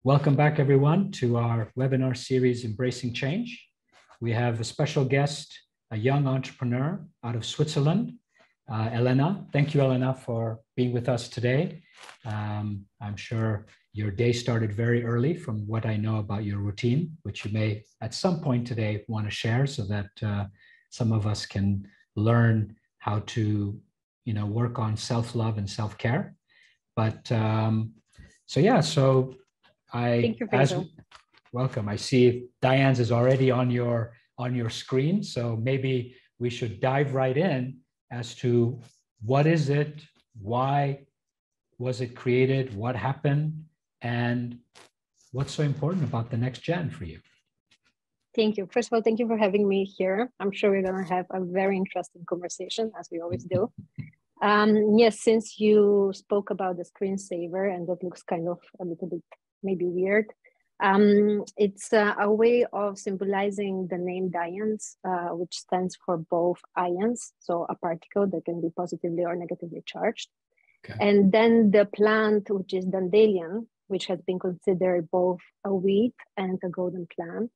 Welcome back, everyone, to our webinar series, Embracing Change. We have a special guest, a young entrepreneur out of Switzerland, Elena. Thank you, Elena, for being with us today. I'm sure your day started very early from what I know about your routine, which you may at some point today want to share so that some of us can learn how to, work on self-love and self-care. But so Thank you, Feisal. Welcome. I see DIONZ is already on your screen, so maybe we should dive right in as to what is it, why was it created, what happened, and what's so important about the NextGen for you. Thank you. First of all, thank you for having me here. I'm sure we're going to have a very interesting conversation, as we always do. Yes, since you spoke about the screensaver, and that looks kind of a little bit maybe weird, it's a way of symbolizing the name DIONZ, which stands for both ions, so a particle that can be positively or negatively charged. Okay. And then the plant, which is dandelion, which has been considered both a wheat and a golden plant.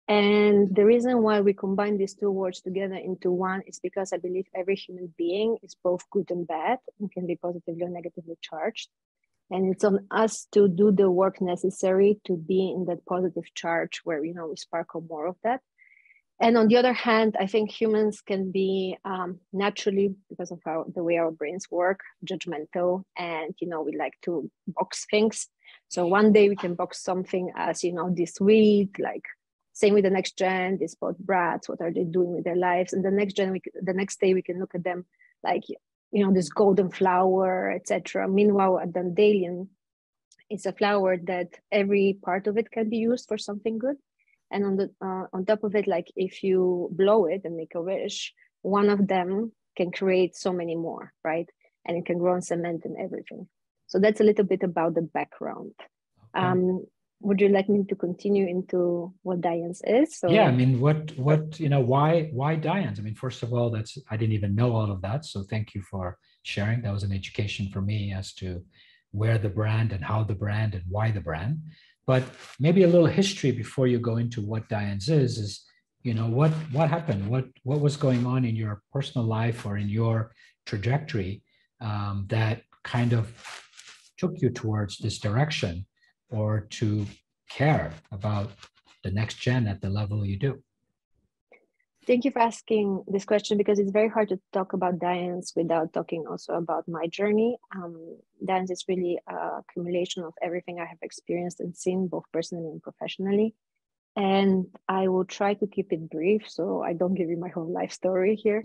And the reason why we combine these two words together into one is because I believe every human being is both good and bad and can be positively or negatively charged. And it's on us to do the work necessary to be in that positive charge where, we sparkle more of that. And on the other hand, I think humans can be naturally, because of the way our brains work, judgmental, and, we like to box things. So one day we can box something as, this weed, like same with the NextGen, these both brats, what are they doing with their lives? And the next day we can look at them like, this golden flower, etc. Meanwhile, a dandelion is a flower that every part of it can be used for something good. And on top of it, like if you blow it and make a wish, one of them can create so many more, right? And it can grow on cement and everything. So that's a little bit about the background. Okay. Would you like me to continue into what DIONZ is? So, yeah, I mean, why DIONZ? I mean, first of all, I didn't even know all of that. So thank you for sharing. That was an education for me as to where the brand and how the brand and why the brand. But maybe a little history before you go into what DIONZ is what happened? What was going on in your personal life or in your trajectory that kind of took you towards this direction, or to care about the NextGen at the level you do? Thank you for asking this question, because it's very hard to talk about DIONZ without talking also about my journey. DIONZ is really a accumulation of everything I have experienced and seen, both personally and professionally. And I will try to keep it brief, so I don't give you my whole life story here.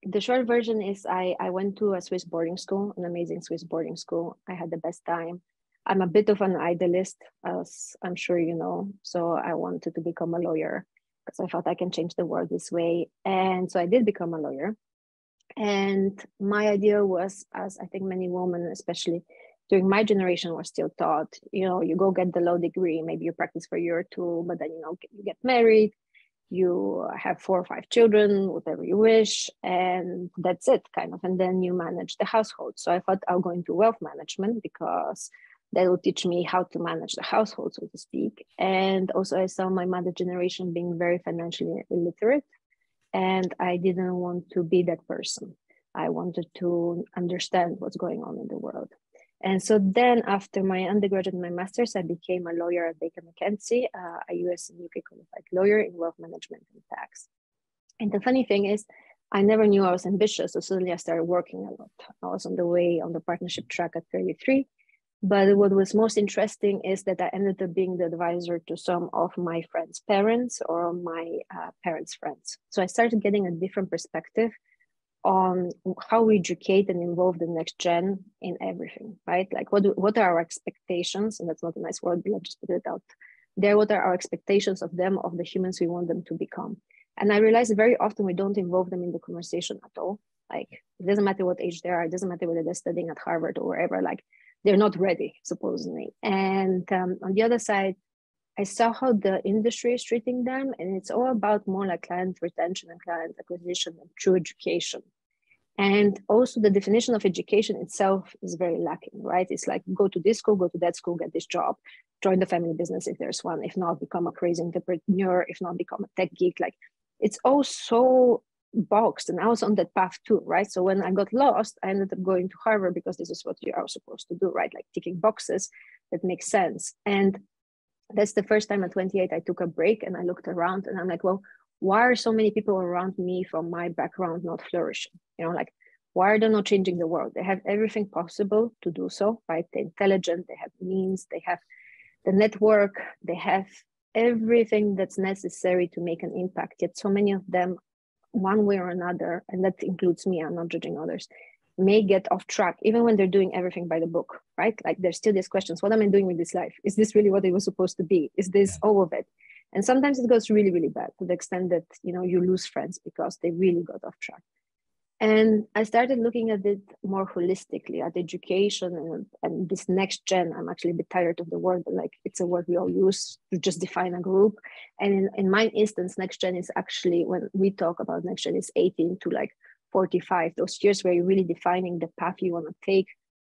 The short version is I went to a Swiss boarding school, an amazing Swiss boarding school. I had the best time. I'm a bit of an idealist, as I'm sure you know. So I wanted to become a lawyer because I thought I can change the world this way. And so I did become a lawyer. And my idea was, as I think many women, especially during my generation, were still taught, you go get the law degree, maybe you practice for a year or two, but then, you get married. You have 4 or 5 children, whatever you wish, and that's it, kind of. And then you manage the household. So I thought I'll go into wealth management because that will teach me how to manage the household, so to speak. And also I saw my mother generation being very financially illiterate, and I didn't want to be that person. I wanted to understand what's going on in the world. And so then after my undergraduate and my master's, I became a lawyer at Baker McKenzie, a US and UK qualified lawyer in wealth management and tax. And the funny thing is, I never knew I was ambitious, so suddenly I started working a lot. I was on the way on the partnership track at 33. But what was most interesting is that I ended up being the advisor to some of my friends' parents or my parents' friends. So I started getting a different perspective on how we educate and involve the next gen in everything, right? Like what are our expectations? And that's not a nice word, but let's just put it out there. What are our expectations of them, of the humans we want them to become? And I realized very often we don't involve them in the conversation at all. Like, it doesn't matter what age they are, it doesn't matter whether they're studying at Harvard or wherever, like they're not ready, supposedly. And on the other side, I saw how the industry is treating them, and it's all about more like client retention and client acquisition and true education. And also the definition of education itself is very lacking, right? It's like, go to this school, go to that school, get this job, join the family business if there's one. If not, become a crazy entrepreneur. If not, become a tech geek. Like, it's all so boxed. And I was on that path too, right? So when I got lost, I ended up going to Harvard because this is what you are supposed to do, right? Like ticking boxes that make sense. And that's the first time at 28 I took a break and I looked around and I'm like, well, why are so many people around me from my background not flourishing? You know, like, why are they not changing the world? They have everything possible to do so, right? They're intelligent, they have means, they have the network, they have everything that's necessary to make an impact. Yet so many of them, one way or another, and that includes me, I'm not judging others, may get off track, even when they're doing everything by the book, right? Like, there's still these questions: what am I doing with this life? Is this really what it was supposed to be? Is this all of it? And sometimes it goes really, really bad, to the extent that, you know, you lose friends because they really got off track. And I started looking at it more holistically, at education and this next gen. I'm actually a bit tired of the word, but like, it's a word we all use to just define a group. And in my instance, next gen is actually, when we talk about next gen, is 18 to like 45, those years where you're really defining the path you want to take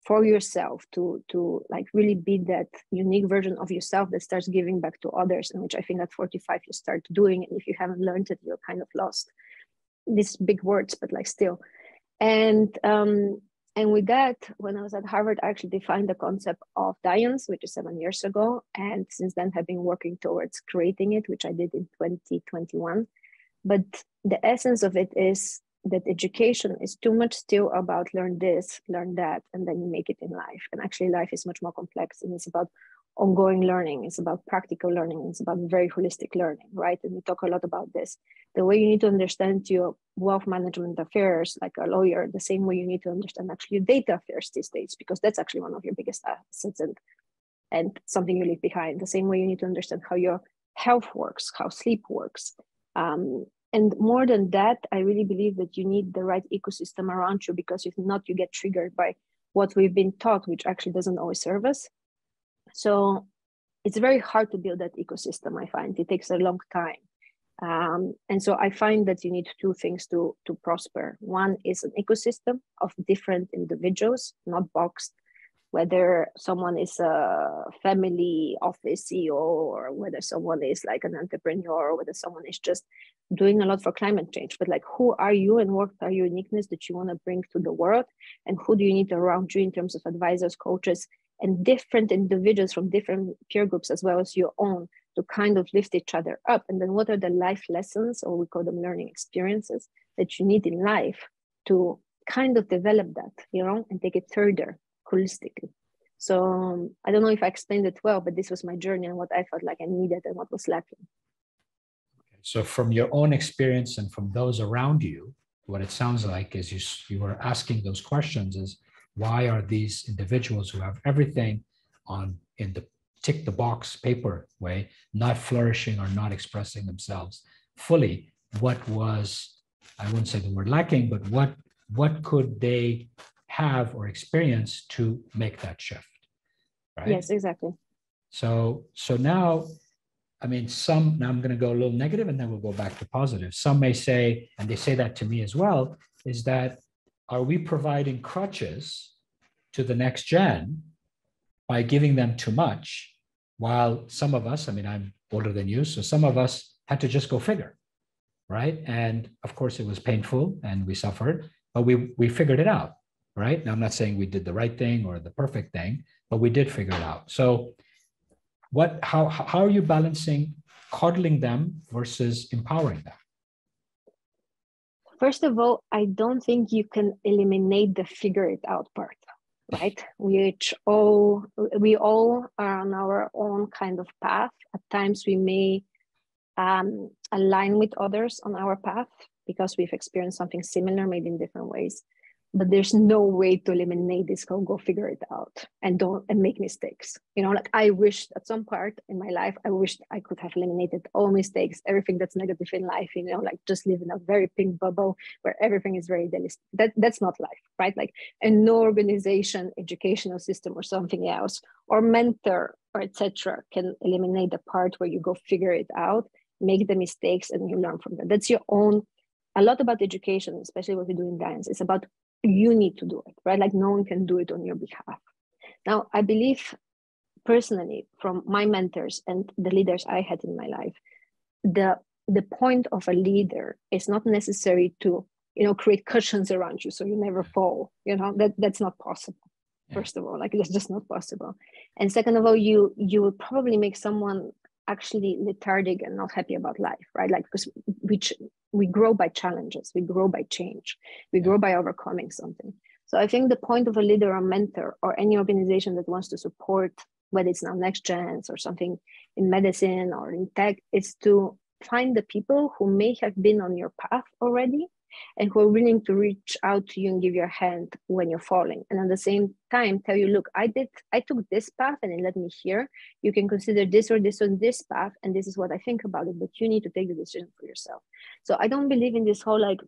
for yourself to like really be that unique version of yourself that starts giving back to others, and which I think at 45 you start doing. And if you haven't learned it, you're kind of lost. These big words, but like still. And with that, when I was at Harvard, I actually defined the concept of DIONZ, which is 7 years ago. And since then have been working towards creating it, which I did in 2021. But the essence of it is that education is too much still about learn this, learn that, and then you make it in life. And actually life is much more complex, and it's about ongoing learning. It's about practical learning. It's about very holistic learning, right? And we talk a lot about this. The way you need to understand your wealth management affairs, like a lawyer, the same way you need to understand actually your data affairs these days, because that's actually one of your biggest assets and something you leave behind. The same way you need to understand how your health works, how sleep works. And more than that, I really believe that you need the right ecosystem around you, because if not, you get triggered by what we've been taught, which actually doesn't always serve us. So it's very hard to build that ecosystem, I find. It takes a long time. And so I find that you need two things to prosper. One is an ecosystem of different individuals, not boxed, whether someone is a family office CEO or whether someone is like an entrepreneur or whether someone is just doing a lot for climate change. But like, who are you and what are your uniqueness that you want to bring to the world? And who do you need around you in terms of advisors, coaches, and different individuals from different peer groups as well as your own, to kind of lift each other up? And then what are the life lessons, or we call them learning experiences, that you need in life to kind of develop that, you know, and take it further holistically. So I don't know if I explained it well, but this was my journey and what I felt like I needed and what was lacking. Okay. So from your own experience and from those around you, what it sounds like is you were asking those questions is, why are these individuals who have everything in the tick the box paper way not flourishing or not expressing themselves fully? What was, I wouldn't say the word lacking, but what could they have or experience to make that shift? Right? Yes, exactly. So now, I mean, now I'm going to go a little negative and then we'll go back to positive. Some may say, and they say that to me as well, is that, are we providing crutches to the next gen by giving them too much, while some of us, I mean, I'm older than you, so some of us had to just go figure, right? And of course it was painful and we suffered, but we figured it out, right? Now, I'm not saying we did the right thing or the perfect thing, but we did figure it out. So how are you balancing coddling them versus empowering them? First of all, I don't think you can eliminate the figure it out part, right? We all are on our own kind of path. At times we may align with others on our path because we've experienced something similar, maybe in different ways. But there's no way to eliminate this whole go figure it out and make mistakes. You know, like, I wish at some part in my life, I wished I could have eliminated all mistakes, everything that's negative in life, you know, like just live in a very pink bubble where everything is very idealistic. That's not life, right? Like, and no organization, educational system or something else, or mentor or etc. can eliminate the part where you go figure it out, make the mistakes and you learn from them. That's your own a lot about education, especially what we do in DIONZ, is about you need to do it, right? Like no one can do it on your behalf. Now, I believe personally from my mentors and the leaders I had in my life, the point of a leader is not necessary to, create cushions around you so you never fall. That's not possible. First of all, like it's just not possible. And second of all, you will probably make someone actually lethargic and not happy about life, right? Like because we grow by challenges, we grow by change, we grow by overcoming something. So I think the point of a leader or mentor or any organization that wants to support, whether it's now NextGens or something in medicine or in tech, is to find the people who may have been on your path already and who are willing to reach out to you and give you a hand when you're falling. And at the same time, tell you, look, I took this path and it led me here. You can consider this or this or this path. And this is what I think about it, but you need to take the decision for yourself. So I don't believe in this whole, like,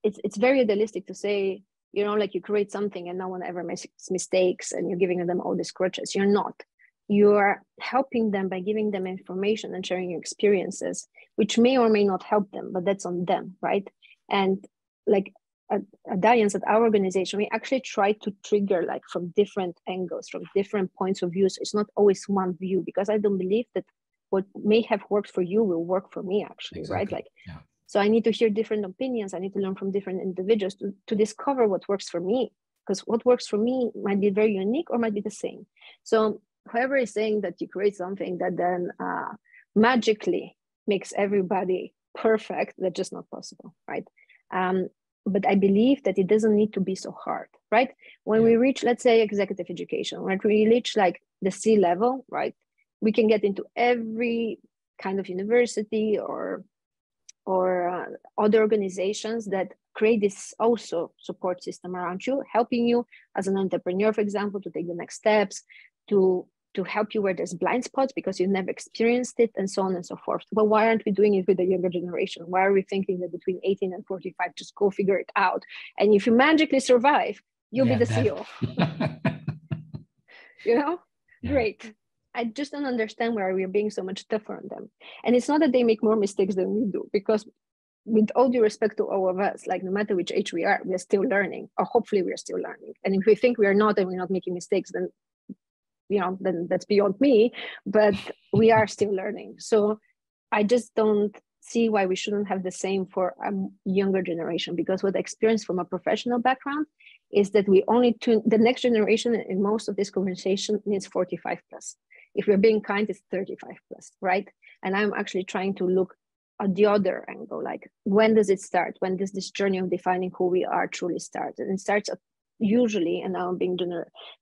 it's very idealistic to say, like you create something and no one ever makes mistakes and you're giving them all these crutches. You're not. You are helping them by giving them information and sharing your experiences, which may or may not help them, but that's on them, right? And like at DIONZ, at our organization, we actually try to trigger like from different angles, from different points of view. So it's not always one view, because I don't believe that what may have worked for you will work for me actually, right? Like, so I need to hear different opinions. I need to learn from different individuals to discover what works for me, because what works for me might be very unique or might be the same. So whoever is saying that you create something that then magically makes everybody perfect, that's just not possible, right? But I believe that it doesn't need to be so hard, right? When we reach, let's say, executive education, right? We reach like the C level, right? We can get into every kind of university or other organizations that create this also support system around you, helping you as an entrepreneur, for example, to take the next steps, to help you where there's blind spots because you've never experienced it, and so on and so forth. But why aren't we doing it with the younger generation? Why are we thinking that between 18 and 45, just go figure it out? And if you magically survive, you'll be the CEO. Great. I just don't understand why we're being so much tougher on them. And it's not that they make more mistakes than we do, because with all due respect to all of us, like no matter which age we are still learning, or hopefully we're still learning. And if we think we are not and we're not making mistakes, then that's beyond me, but we are still learning. So I just don't see why we shouldn't have the same for a younger generation, because what I experienced from a professional background is that we only tune the next generation in most of this conversation means 45 plus. If we're being kind, it's 35 plus, right? And I'm actually trying to look at the other angle, like when does it start? When does this journey of defining who we are truly start? And it starts at usually, and now I'm being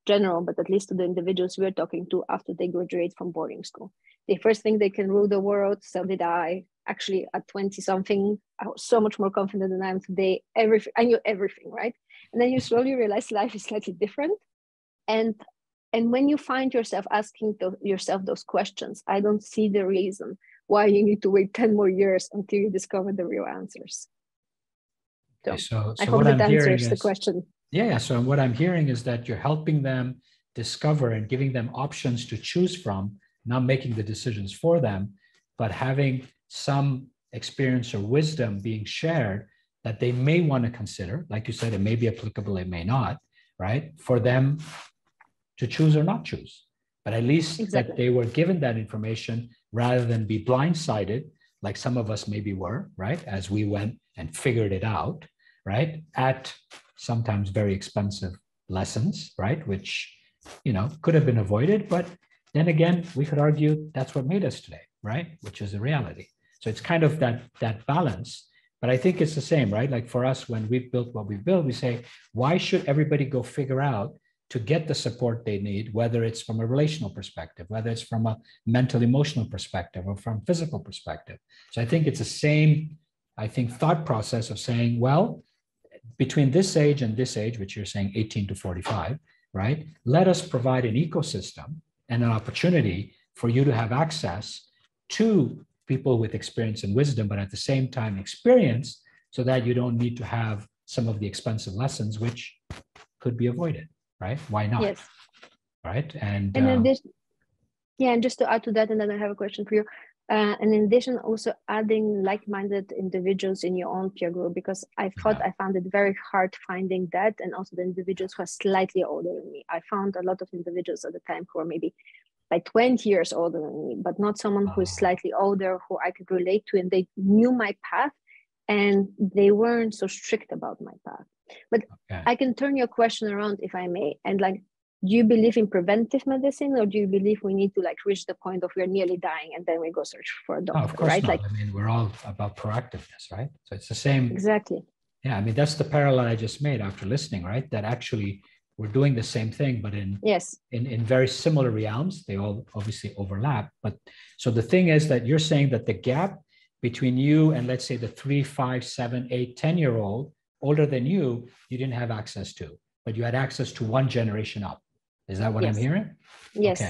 general, but at least to the individuals we're talking to after they graduate from boarding school. They first think they can rule the world, so did I. Actually, at 20 something, I was so much more confident than I am today. I knew everything, right? And then you slowly realize life is slightly different. And when you find yourself asking yourself those questions, I don't see the reason why you need to wait 10 more years until you discover the real answers. So I hope that answers the question. Yeah. So what I'm hearing is that you're helping them discover and giving them options to choose from, not making the decisions for them, but having some experience or wisdom being shared that they may want to consider. Like you said, it may be applicable, it may not, right? For them to choose or not choose. But at least that they were given that information rather than be blindsided, like some of us maybe were, right? As we went and figured it out, right? At sometimes very expensive lessons, right? Which, could have been avoided. But then again, we could argue that's what made us today, right? Which is a reality. So it's kind of that balance. But I think it's the same, right? Like for us, when we've built what we've built, we say, why should everybody go figure out to get the support they need, whether it's from a relational perspective, whether it's from a mental, emotional perspective, or from physical perspective. So I think it's the same, thought process of saying, well, between this age and this age, which you're saying 18 to 45, right? Let us provide an ecosystem and an opportunity for you to have access to people with experience and wisdom, but at the same time experience, so that you don't need to have some of the expensive lessons, which could be avoided, right? Why not? Yes. Right. And and just to add to that, and then I have a question for you. And in addition, also adding like-minded individuals in your own peer group, because I found it very hard finding that, and also the individuals who are slightly older than me. I found a lot of individuals at the time who are maybe like 20 years older than me, but not someone who is slightly older, who I could relate to, and they knew my path, and they weren't so strict about my path. But I can turn your question around, if I may, and like, do you believe in preventive medicine, or do you believe we need to like reach the point of we're nearly dying and then we go search for a doctor? No, of course right? not. Like, I mean, we're all about proactiveness, right? So it's the same. Exactly. Yeah, I mean, that's the parallel I just made after listening, right? That actually we're doing the same thing, but in very similar realms. They all obviously overlap. But so the thing is that you're saying that the gap between you and, let's say, the 3, 5, 7, 8, 10-year-old older than you didn't have access to, but you had access to one generation up. Is that what I'm hearing? Yes.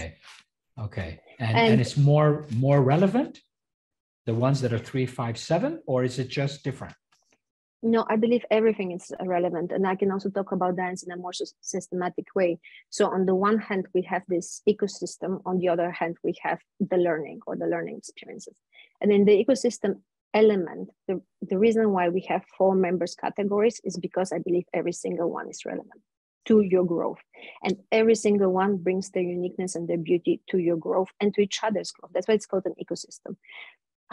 Okay. And it's more relevant, the ones that are 3, 5, 7, or is it just different? No, I believe everything is relevant, and I can also talk about that in a more systematic way. So on the one hand, we have this ecosystem. On the other hand, we have the learning or the learning experiences. And in the ecosystem element, the reason why we have 4 members categories is because I believe every single one is relevant to your growth. And every single one brings their uniqueness and their beauty to your growth and to each other's growth. That's why it's called an ecosystem.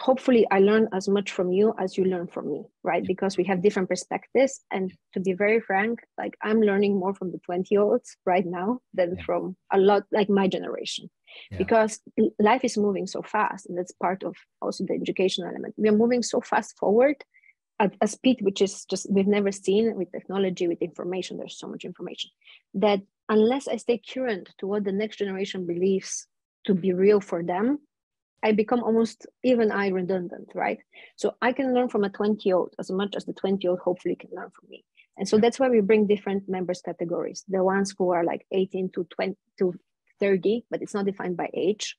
Hopefully I learn as much from you as you learn from me, right? Because we have different perspectives. And to be very frank, like I'm learning more from the 20-year-olds right now than from a lot like my generation, because life is moving so fast. And that's part of also the educational element. We are moving so fast forward at a speed which is just we've never seen with technology, with information. There's so much information that unless I stay current to what the next generation believes to be real for them, I become almost even redundant, right? So I can learn from a 20-year-old as much as the 20-year-old hopefully can learn from me. And so that's why we bring different members categories. The ones who are like 18 to 20 to 30, but it's not defined by age.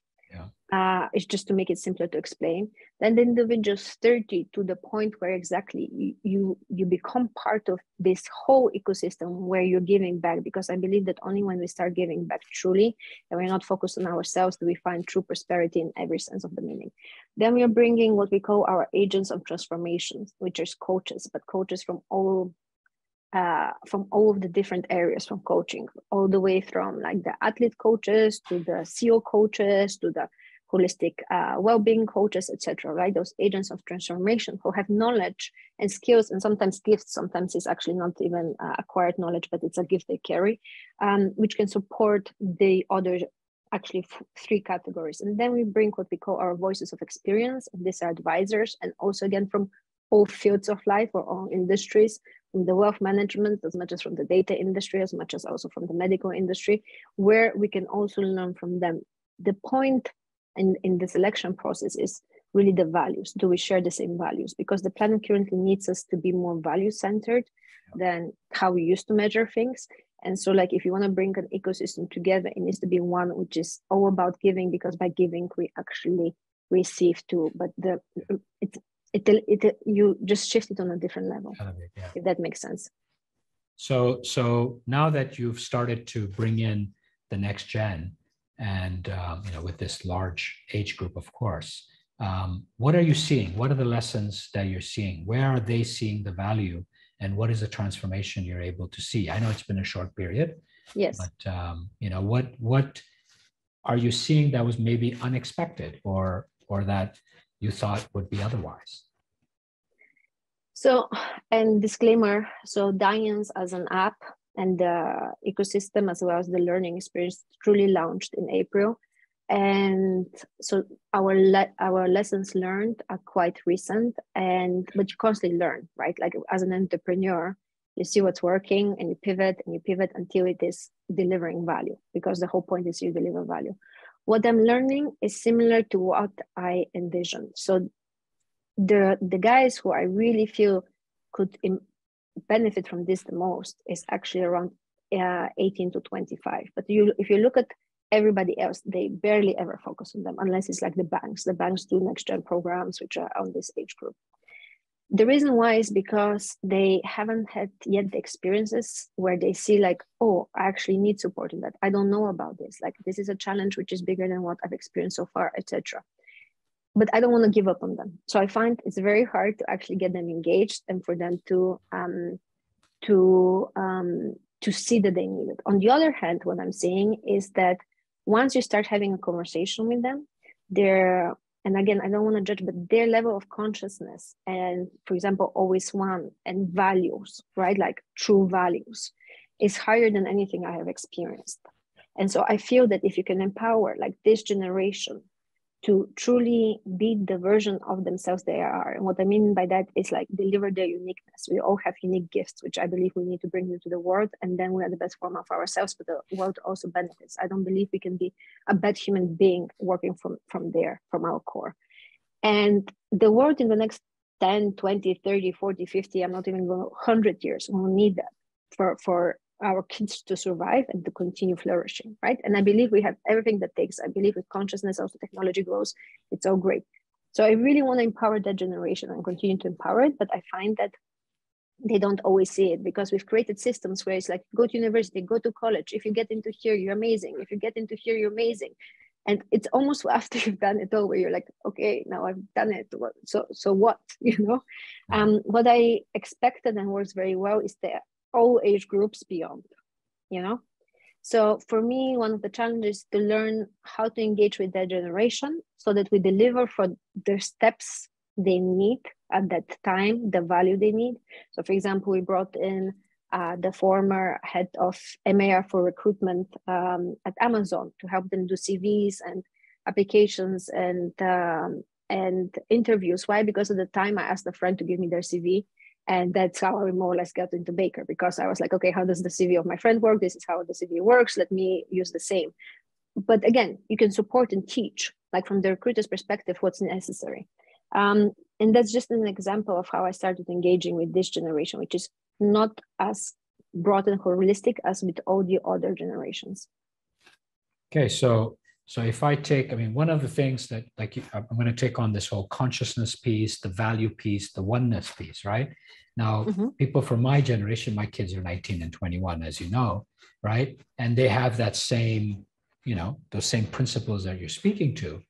It's just to make it simpler to explain. Then the individuals 30 to the point where exactly you become part of this whole ecosystem where you're giving back, because I believe that only when we start giving back truly and we're not focused on ourselves do we find true prosperity in every sense of the meaning. Then we are bringing what we call our agents of transformation, which is coaches, but coaches from all of the different areas, from coaching all the way from like the athlete coaches to the CEO coaches to the holistic well-being coaches, etc. Right? Those agents of transformation who have knowledge and skills, and sometimes gifts. Sometimes it's actually not even acquired knowledge, but it's a gift they carry, which can support the other actually 3 categories. And then we bring what we call our voices of experience, and these are advisors, and also again from all fields of life or all industries, from the wealth management as much as from the data industry, as much as also from the medical industry, where we can also learn from them. The point in the selection process is really the values. Do we share the same values? Because the planet currently needs us to be more value-centered than how we used to measure things. And so like if you want to bring an ecosystem together, it needs to be one which is all about giving, because by giving we actually receive too. But you just shift it on a different level, if that makes sense. So now that you've started to bring in the next gen, and with this large age group, of course, what are you seeing? What are the lessons that you're seeing? Where are they seeing the value, and what is the transformation you're able to see? I know it's been a short period, but what are you seeing that was maybe unexpected, or that you thought would be otherwise? So, and disclaimer, so DIONZ as an app and the ecosystem as well as the learning experience truly launched in April. And so our lessons learned are quite recent, but you constantly learn, right? Like as an entrepreneur, you see what's working and you pivot until it is delivering value, because the whole point is you deliver value. What I'm learning is similar to what I envisioned. So the guys who I really feel could benefit from this the most is actually around 18 to 25. But if you look at everybody else, they barely ever focus on them, unless it's like the banks. The banks do NextGen programs, which are on this age group. The reason why is because they haven't had yet the experiences where they see like, oh, I actually need support in that. I don't know about this. Like this is a challenge which is bigger than what I've experienced so far, etc. but I don't want to give up on them. So I find it's very hard to actually get them engaged and for them to see that they need it. On the other hand, what I'm saying is that once you start having a conversation with them, and again, I don't want to judge, but their level of consciousness and, for example, always one and values, right? Like true values is higher than anything I have experienced. And so I feel that if you can empower like this generation to truly be the version of themselves they are. And what I mean by that is like deliver their uniqueness. We all have unique gifts, which I believe we need to bring into the world. And then we are the best form of ourselves, but the world also benefits. I don't believe we can be a bad human being working from there, from our core. And the world in the next 10, 20, 30, 40, 50, I'm not even going 100 years, we'll need that for our kids to survive and to continue flourishing, right? And I believe we have everything that takes. I believe with consciousness, also technology grows. It's all great. So I really want to empower that generation and continue to empower it. But I find that they don't always see it because we've created systems where it's like, go to university, go to college. If you get into here, you're amazing. If you get into here, you're amazing. And it's almost after you've done it all where you're like, okay, now I've done it. So what, What I expected and works very well is the all age groups beyond, So for me, one of the challenges is to learn how to engage with that generation so that we deliver for the steps they need at that time, the value they need. So for example, we brought in the former head of MAR for recruitment at Amazon to help them do CVs and applications and interviews. Why? Because at the time I asked a friend to give me their CV. And that's how I more or less got into Baker, because I was like, okay, how does the CV of my friend work? This is how the CV works. Let me use the same. But again, you can support and teach, like from the recruiter's perspective, what's necessary. And that's just an example of how I started engaging with this generation, which is not as broad and holistic as with all the other generations. Okay, so if I take, one of the things that I'm going to take on this whole consciousness piece, the value piece, the oneness piece, right? Now, people from my generation, my kids are 19 and 21, as you know, right? And they have that same, those same principles that you're speaking to.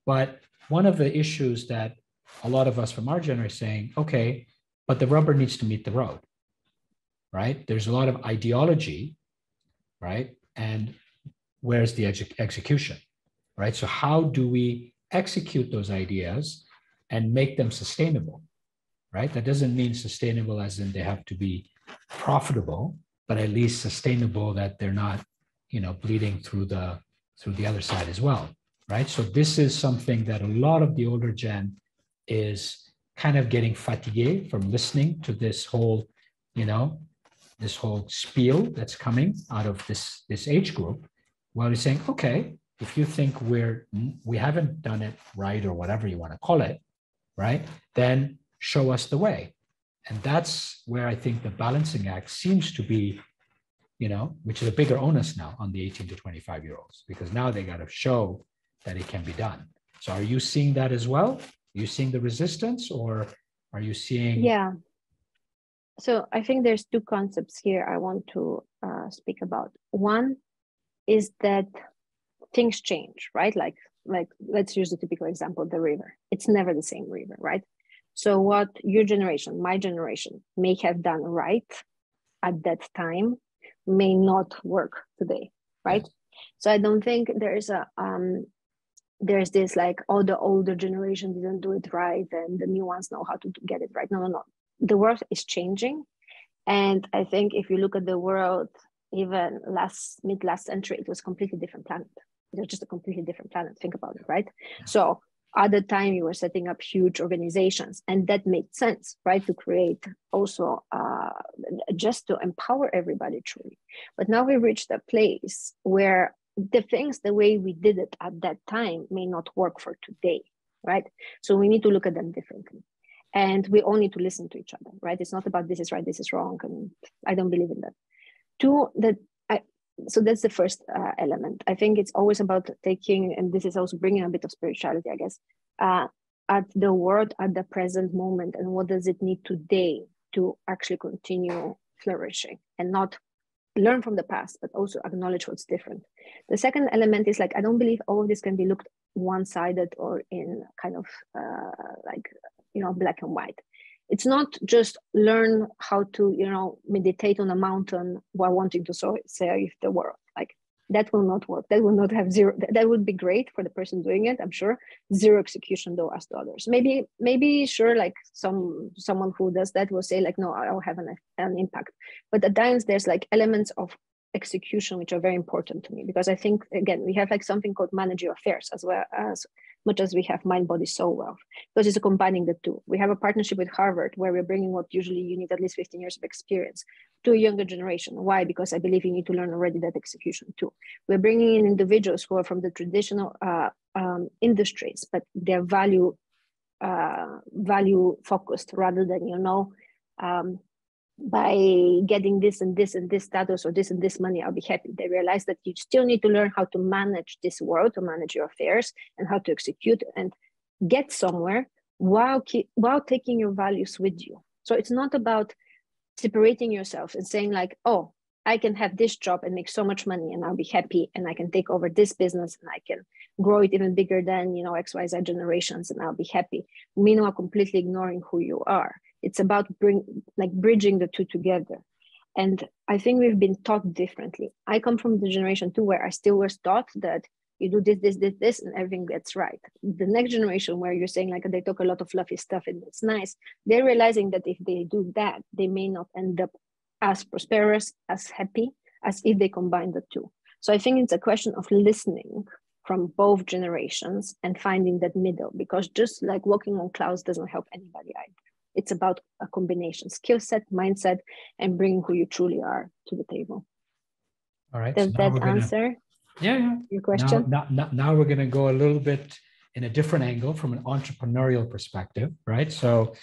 But one of the issues that a lot of us from our generation are saying, okay, but the rubber needs to meet the road, right? There's a lot of ideology, right? And where's the execution, right? So how do we execute those ideas and make them sustainable, right? That doesn't mean sustainable as in they have to be profitable, but at least sustainable that they're not, bleeding through the other side as well, right? So this is something that a lot of the older gen is kind of getting fatigued from listening to this whole, this whole spiel that's coming out of this age group. Well, he's saying, okay, if you think we haven't done it right or whatever you want to call it, right, then show us the way. And that's where I think the balancing act seems to be, which is a bigger onus now on the 18 to 25-year-olds, because now they got to show that it can be done. So are you seeing that as well? Are you seeing the resistance, or are you seeing? Yeah. So I think there's two concepts here I want to speak about. One is that things change, right? Like let's use the typical example, the river. It's never the same river, right? So what your generation, my generation may have done right at that time may not work today, right? Yes. So I don't think there's this like, oh, the older generation didn't do it right and the new ones know how to get it right. No. The world is changing. And I think if you look at the world, even mid last century, it was a completely different planet. It was just a completely different planet. Think about it, right? So at the time, you were setting up huge organizations, and that made sense, right? To create also just to empower everybody truly. But now we reached a place where the things, the way we did it at that time, may not work for today, right? So we need to look at them differently. And we all need to listen to each other, right? It's not about this is right, this is wrong, and I don't believe in that. So that's the first element. I think it's always about taking, and this is also bringing a bit of spirituality, I guess, at the world at the present moment, and what does it need today to actually continue flourishing, and not learn from the past, but also acknowledge what's different. The second element is like, I don't believe all of this can be looked one-sided or in kind of black and white. It's not just learn how to, meditate on a mountain while wanting to save the world. Like that will not work. That will not have zero. That would be great for the person doing it, I'm sure. Zero execution though as to others. Maybe sure, like someone who does that will say like, no, I'll have an impact. But at DIONZ, there's like elements of execution which are very important to me, because I think, again, we have like something called managerial affairs as well, as much as we have mind, body, soul wealth, because it's combining the two. We have a partnership with Harvard where we're bringing what usually you need at least 15 years of experience to a younger generation. Why? Because I believe you need to learn already that execution too. We're bringing in individuals who are from the traditional industries, but they're value focused rather than, by getting this and this and this status or this and this money, I'll be happy. They realize that you still need to learn how to manage this world, to manage your affairs and how to execute and get somewhere while taking your values with you. So it's not about separating yourself and saying like, oh, I can have this job and make so much money and I'll be happy and I can take over this business and I can grow it even bigger than, XYZ generations and I'll be happy. Meanwhile, completely ignoring who you are. It's about bridging the two together. And I think we've been taught differently. I come from the generation too, where I still was taught that you do this, and everything gets right. The next generation where you're saying like they talk a lot of fluffy stuff and it's nice, they're realizing that if they do that, they may not end up as prosperous, as happy, as if they combine the two. So I think it's a question of listening from both generations and finding that middle, because just like walking on clouds doesn't help anybody either. It's about a combination, skill set, mindset, and bringing who you truly are to the table. All right. Does that answer your question? Now we're going to go a little bit in a different angle from an entrepreneurial perspective, right? So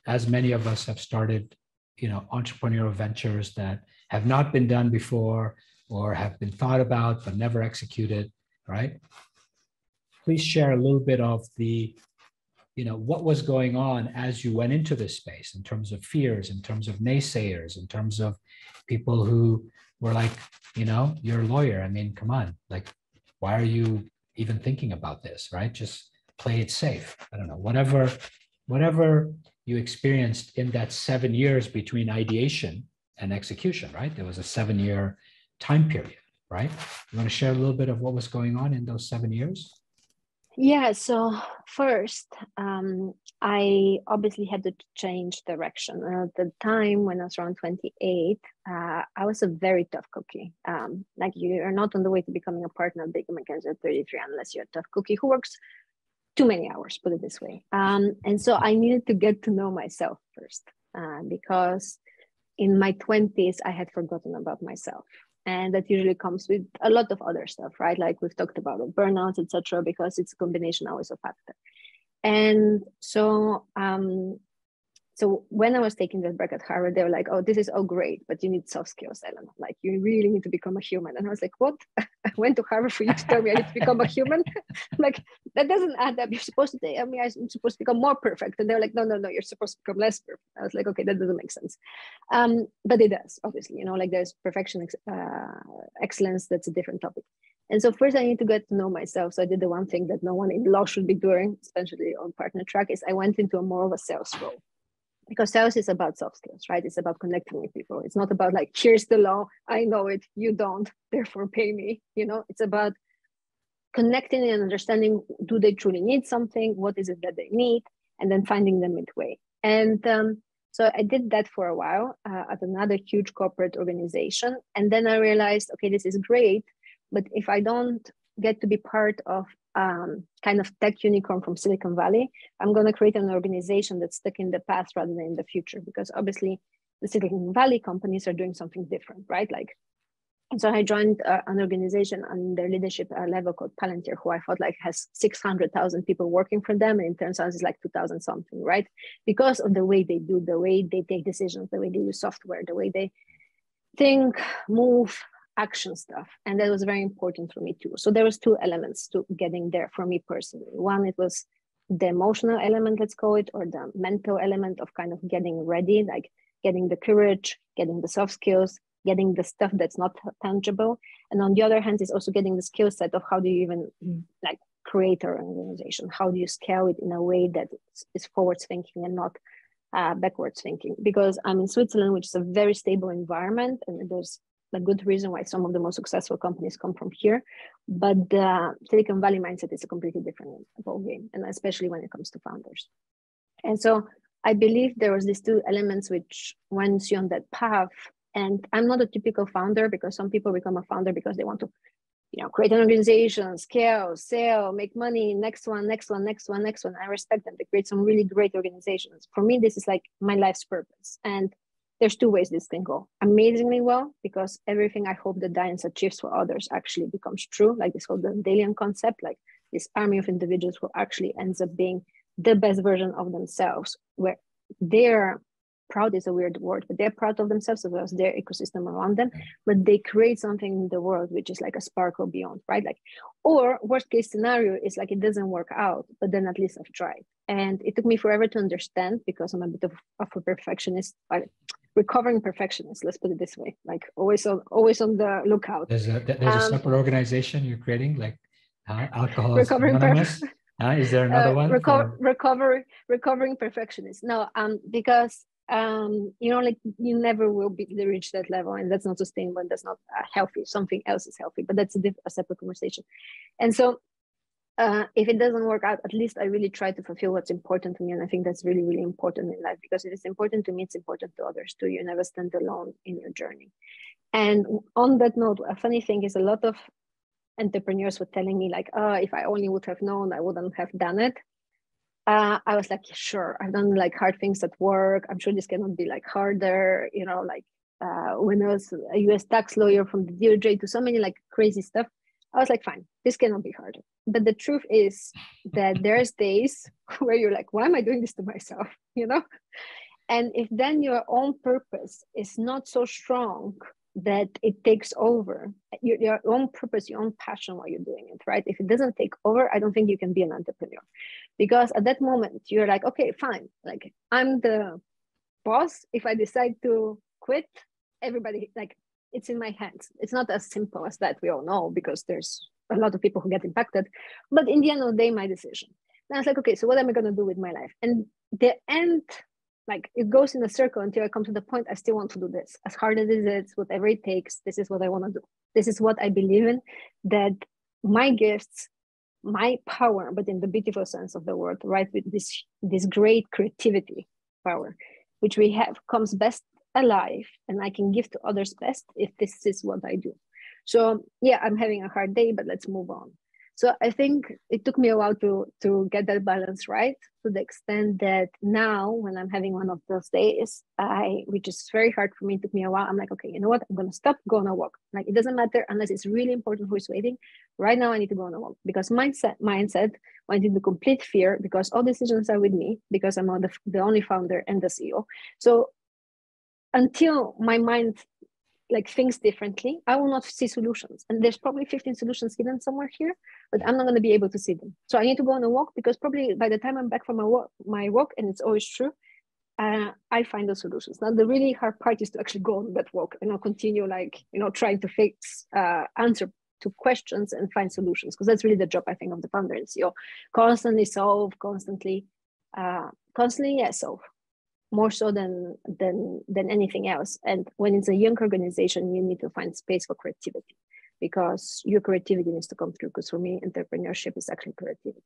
as many of us have started, entrepreneurial ventures that have not been done before or have been thought about but never executed, right? Please share a little bit of the what was going on as you went into this space in terms of fears, in terms of naysayers, in terms of people who were like, you're a lawyer. I mean, come on, like, why are you even thinking about this, right? Just play it safe. I don't know, whatever you experienced in that 7 years between ideation and execution, right? There was a 7-year time period, right? You want to share a little bit of what was going on in those 7 years? Yeah, so first, I obviously had to change direction. At the time when I was around 28, I was a very tough cookie. Like you are not on the way to becoming a partner at Baker McKenzie at 33 unless you're a tough cookie who works too many hours, put it this way. And so I needed to get to know myself first because in my 20s, I had forgotten about myself. And that usually comes with a lot of other stuff, right? Like we've talked about it, burnouts, etc., because it's a combination always of factor. And so, so when I was taking that break at Harvard, they were like, "Oh, this is all great, but you need soft skills, Elena. Like you really need to become a human." And I was like, "What? I went to Harvard for you to tell me I need to become a human? Like that doesn't add up. You're supposed to tell me I'm supposed to become more perfect." And they're like, "No, you're supposed to become less perfect." I was like, "Okay, that doesn't make sense." But it does, obviously. Like there's perfection, excellence. That's a different topic. And so first I need to get to know myself. So I did the one thing that no one in law should be doing, especially on partner track, is I went into more of a sales role. Because sales is about soft skills, right? It's about connecting with people. It's not about like, here's the law, I know it, you don't, therefore pay me. It's about connecting and understanding, do they truly need something? What is it that they need? And then finding them midway. And so I did that for a while at another huge corporate organization. And then I realized, okay, this is great, but if I don't get to be part of kind of tech unicorn from Silicon Valley, I'm going to create an organization that's stuck in the past rather than in the future, because obviously the Silicon Valley companies are doing something different, right? And so I joined an organization on their leadership level called Palantir, who I thought like has 600,000 people working for them. And it turns out it's like 2,000 something, right? Because of the way they do, the way they take decisions, the way they use software, the way they think, move, action stuff. And that was very important for me too. So there was two elements to getting there for me personally. One, it was the emotional element, let's call it, or the mental element of kind of getting ready, like getting the courage, getting the soft skills, getting the stuff that's not tangible. And on the other hand, is also getting the skill set of how do you even like create an organization? How do you scale it in a way that is forward thinking and not backwards thinking? Because I'm in Switzerland, which is a very stable environment, and there's a good reason why some of the most successful companies come from here. But the Silicon Valley mindset is a completely different ballgame, and especially when it comes to founders. And so I believe there was these two elements which went you on that path. And I'm not a typical founder, because some people become a founder because they want to, create an organization, scale, sell, make money, next one. I respect them. They create some really great organizations. For me, this is like my life's purpose. And there's two ways this can go. Amazingly well, because everything I hope that DIONZ achieves for others actually becomes true, like this whole Dandelion concept, like this army of individuals who actually ends up being the best version of themselves, where they're proud is a weird word, but they're proud of themselves as well as their ecosystem around them, but they create something in the world which is like a sparkle beyond, right? Like, or worst case scenario is like it doesn't work out, but then at least I've tried. And it took me forever to understand, because I'm a bit of a perfectionist, recovering perfectionist, let's put it this way, like always on the lookout. There's a separate organization you're creating, like Alcoholics Anonymous. Is there another one? Recovering perfectionist. No, because like you never will reach that level, and that's not sustainable, and that's not healthy. Something else is healthy, but that's a separate conversation. And so if it doesn't work out, at least I really try to fulfill what's important to me. And I think that's really, really important in life, because if it's important to me, it's important to others too. You never stand alone in your journey. And on that note, a funny thing is a lot of entrepreneurs were telling me like, if I only would have known, I wouldn't have done it. I was like, sure, I've done like hard things at work. I'm sure this cannot be like harder, when I was a US tax lawyer from the DOJ to so many like crazy stuff, I was like, fine, this cannot be harder. But the truth is that there's days where you're like, why am I doing this to myself? And if then your own purpose is not so strong that it takes over your own purpose, your own passion while you're doing it, right? If it doesn't take over, I don't think you can be an entrepreneur, because at that moment you're like, okay, fine, like I'm the boss. If I decide to quit, everybody, like, it's in my hands. It's not as simple as that, we all know, because there's a lot of people who get impacted. But in the end of the day, my decision. And I was like, okay, so what am I going to do with my life? And the end, like, it goes in a circle until I come to the point I still want to do this. As hard as it is, whatever it takes, this is what I want to do. This is what I believe in, that my gifts, my power, but in the beautiful sense of the word, right? With this great creativity power, which we have, comes best alive, and I can give to others best if this is what I do. So yeah, I'm having a hard day, but let's move on. So I think it took me a while to get that balance right, to the extent that now when I'm having one of those days, which is very hard for me, it took me a while. I'm like, okay, you know what? I'm going to stop, go on a walk. Like, it doesn't matter unless it's really important who is waiting. Right now I need to go on a walk, because mindset went into complete fear, because all decisions are with me, because I'm the only founder and the CEO. So until my mind like thinks differently, I will not see solutions. And there's probably 15 solutions hidden somewhere here, but I'm not going to be able to see them. So I need to go on a walk, because probably by the time I'm back from my walk, and it's always true, I find those solutions. Now, the really hard part is to actually go on that walk and continue trying to answer to questions and find solutions, because that's really the job, I think, of the founder and CEO. Constantly solve, constantly solve. More so than anything else. And when it's a young organization, you need to find space for creativity, because your creativity needs to come through. Because for me, entrepreneurship is actually creativity.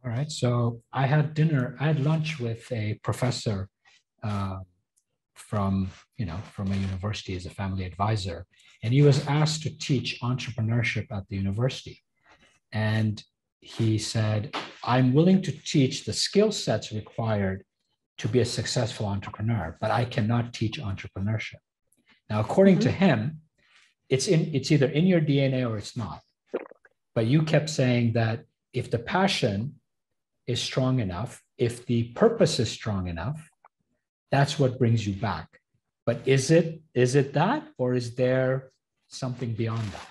All right. So I had lunch with a professor from a university as a family advisor, and he was asked to teach entrepreneurship at the university. And he said, I'm willing to teach the skill sets required to be a successful entrepreneur, but I cannot teach entrepreneurship. Now, according to him, it's either in your DNA or it's not. But you kept saying that if the passion is strong enough, if the purpose is strong enough, that's what brings you back. But is it that, or is there something beyond that?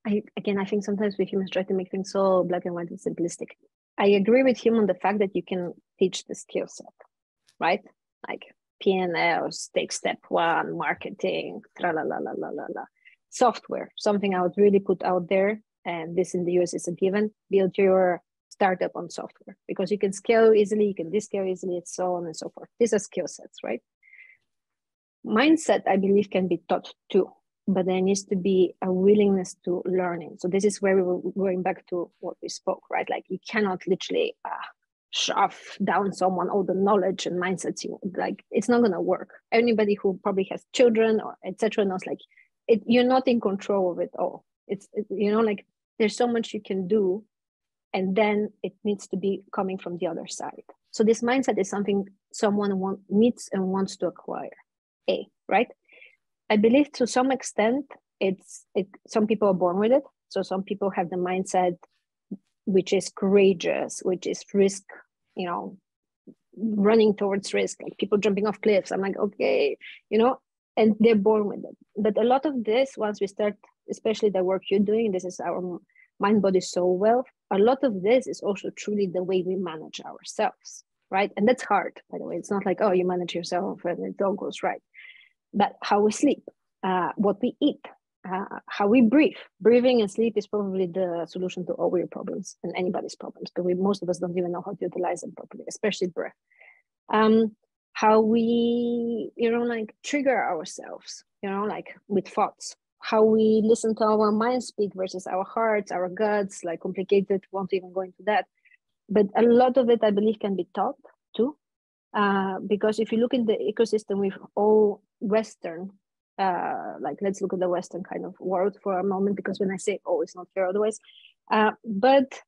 I think sometimes we humans try to make things so black and white and simplistic. I agree with him on the fact that you can teach the skill set, right? Like P&Ls, take step one, marketing, tra la la la la la la. Software, something I would really put out there and this in the US is a given, build your startup on software, because you can scale easily, you can descale easily, and so on and so forth. These are skill sets, right? Mindset, I believe, can be taught too, but there needs to be a willingness to learning. So this is where we were going back to what we spoke, right? Like you cannot literally shove down someone all the knowledge and mindsets. Like it's not gonna work. Anybody who probably has children or etc. knows like you're not in control of it all. It's like there's so much you can do, and then it needs to be coming from the other side. So this mindset is something someone needs and wants to acquire. Right? I believe to some extent some people are born with it. So some people have the mindset which is courageous, which is risk, running towards risk, like people jumping off cliffs. I'm like, okay, and they're born with it. But a lot of this, once we start, especially the work you're doing, this is our mind, body, soul wealth. A lot of this is also truly the way we manage ourselves, right? And that's hard, by the way. It's not like, oh, you manage yourself and it all goes right. But how we sleep, what we eat, how we breathe. Breathing and sleep is probably the solution to all your problems and anybody's problems, but most of us don't even know how to utilize them properly, especially breath. How we, trigger ourselves, like with thoughts. How we listen to our mind speak versus our hearts, our guts, like complicated, won't even go into that. But a lot of it, I believe, can be taught too. Because if you look in the ecosystem with all Western, let's look at the Western kind of world for a moment, because when I say it's not fair otherwise. But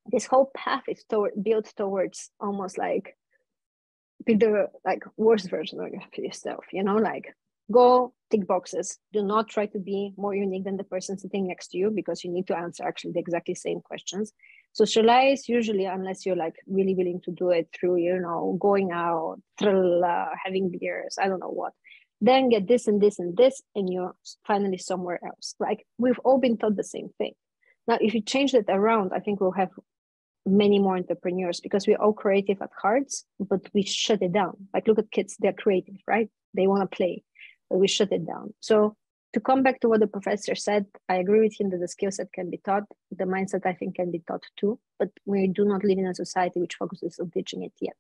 this whole path is built towards almost like be the worst version of yourself, like go tick boxes. Do not try to be more unique than the person sitting next to you, because you need to answer actually the exactly same questions. Socialize usually, unless you're like really willing to do it through, going out, having beers, I don't know what. Then get this and this and this, and you're finally somewhere else. Like we've all been taught the same thing. Now, if you change that around, I think we'll have many more entrepreneurs, because we're all creative at hearts, but we shut it down. Like look at kids, they're creative, right? They want to play, but we shut it down. So to come back to what the professor said, I agree with him that the skill set can be taught. The mindset, I think, can be taught too, but we do not live in a society which focuses on teaching it yet.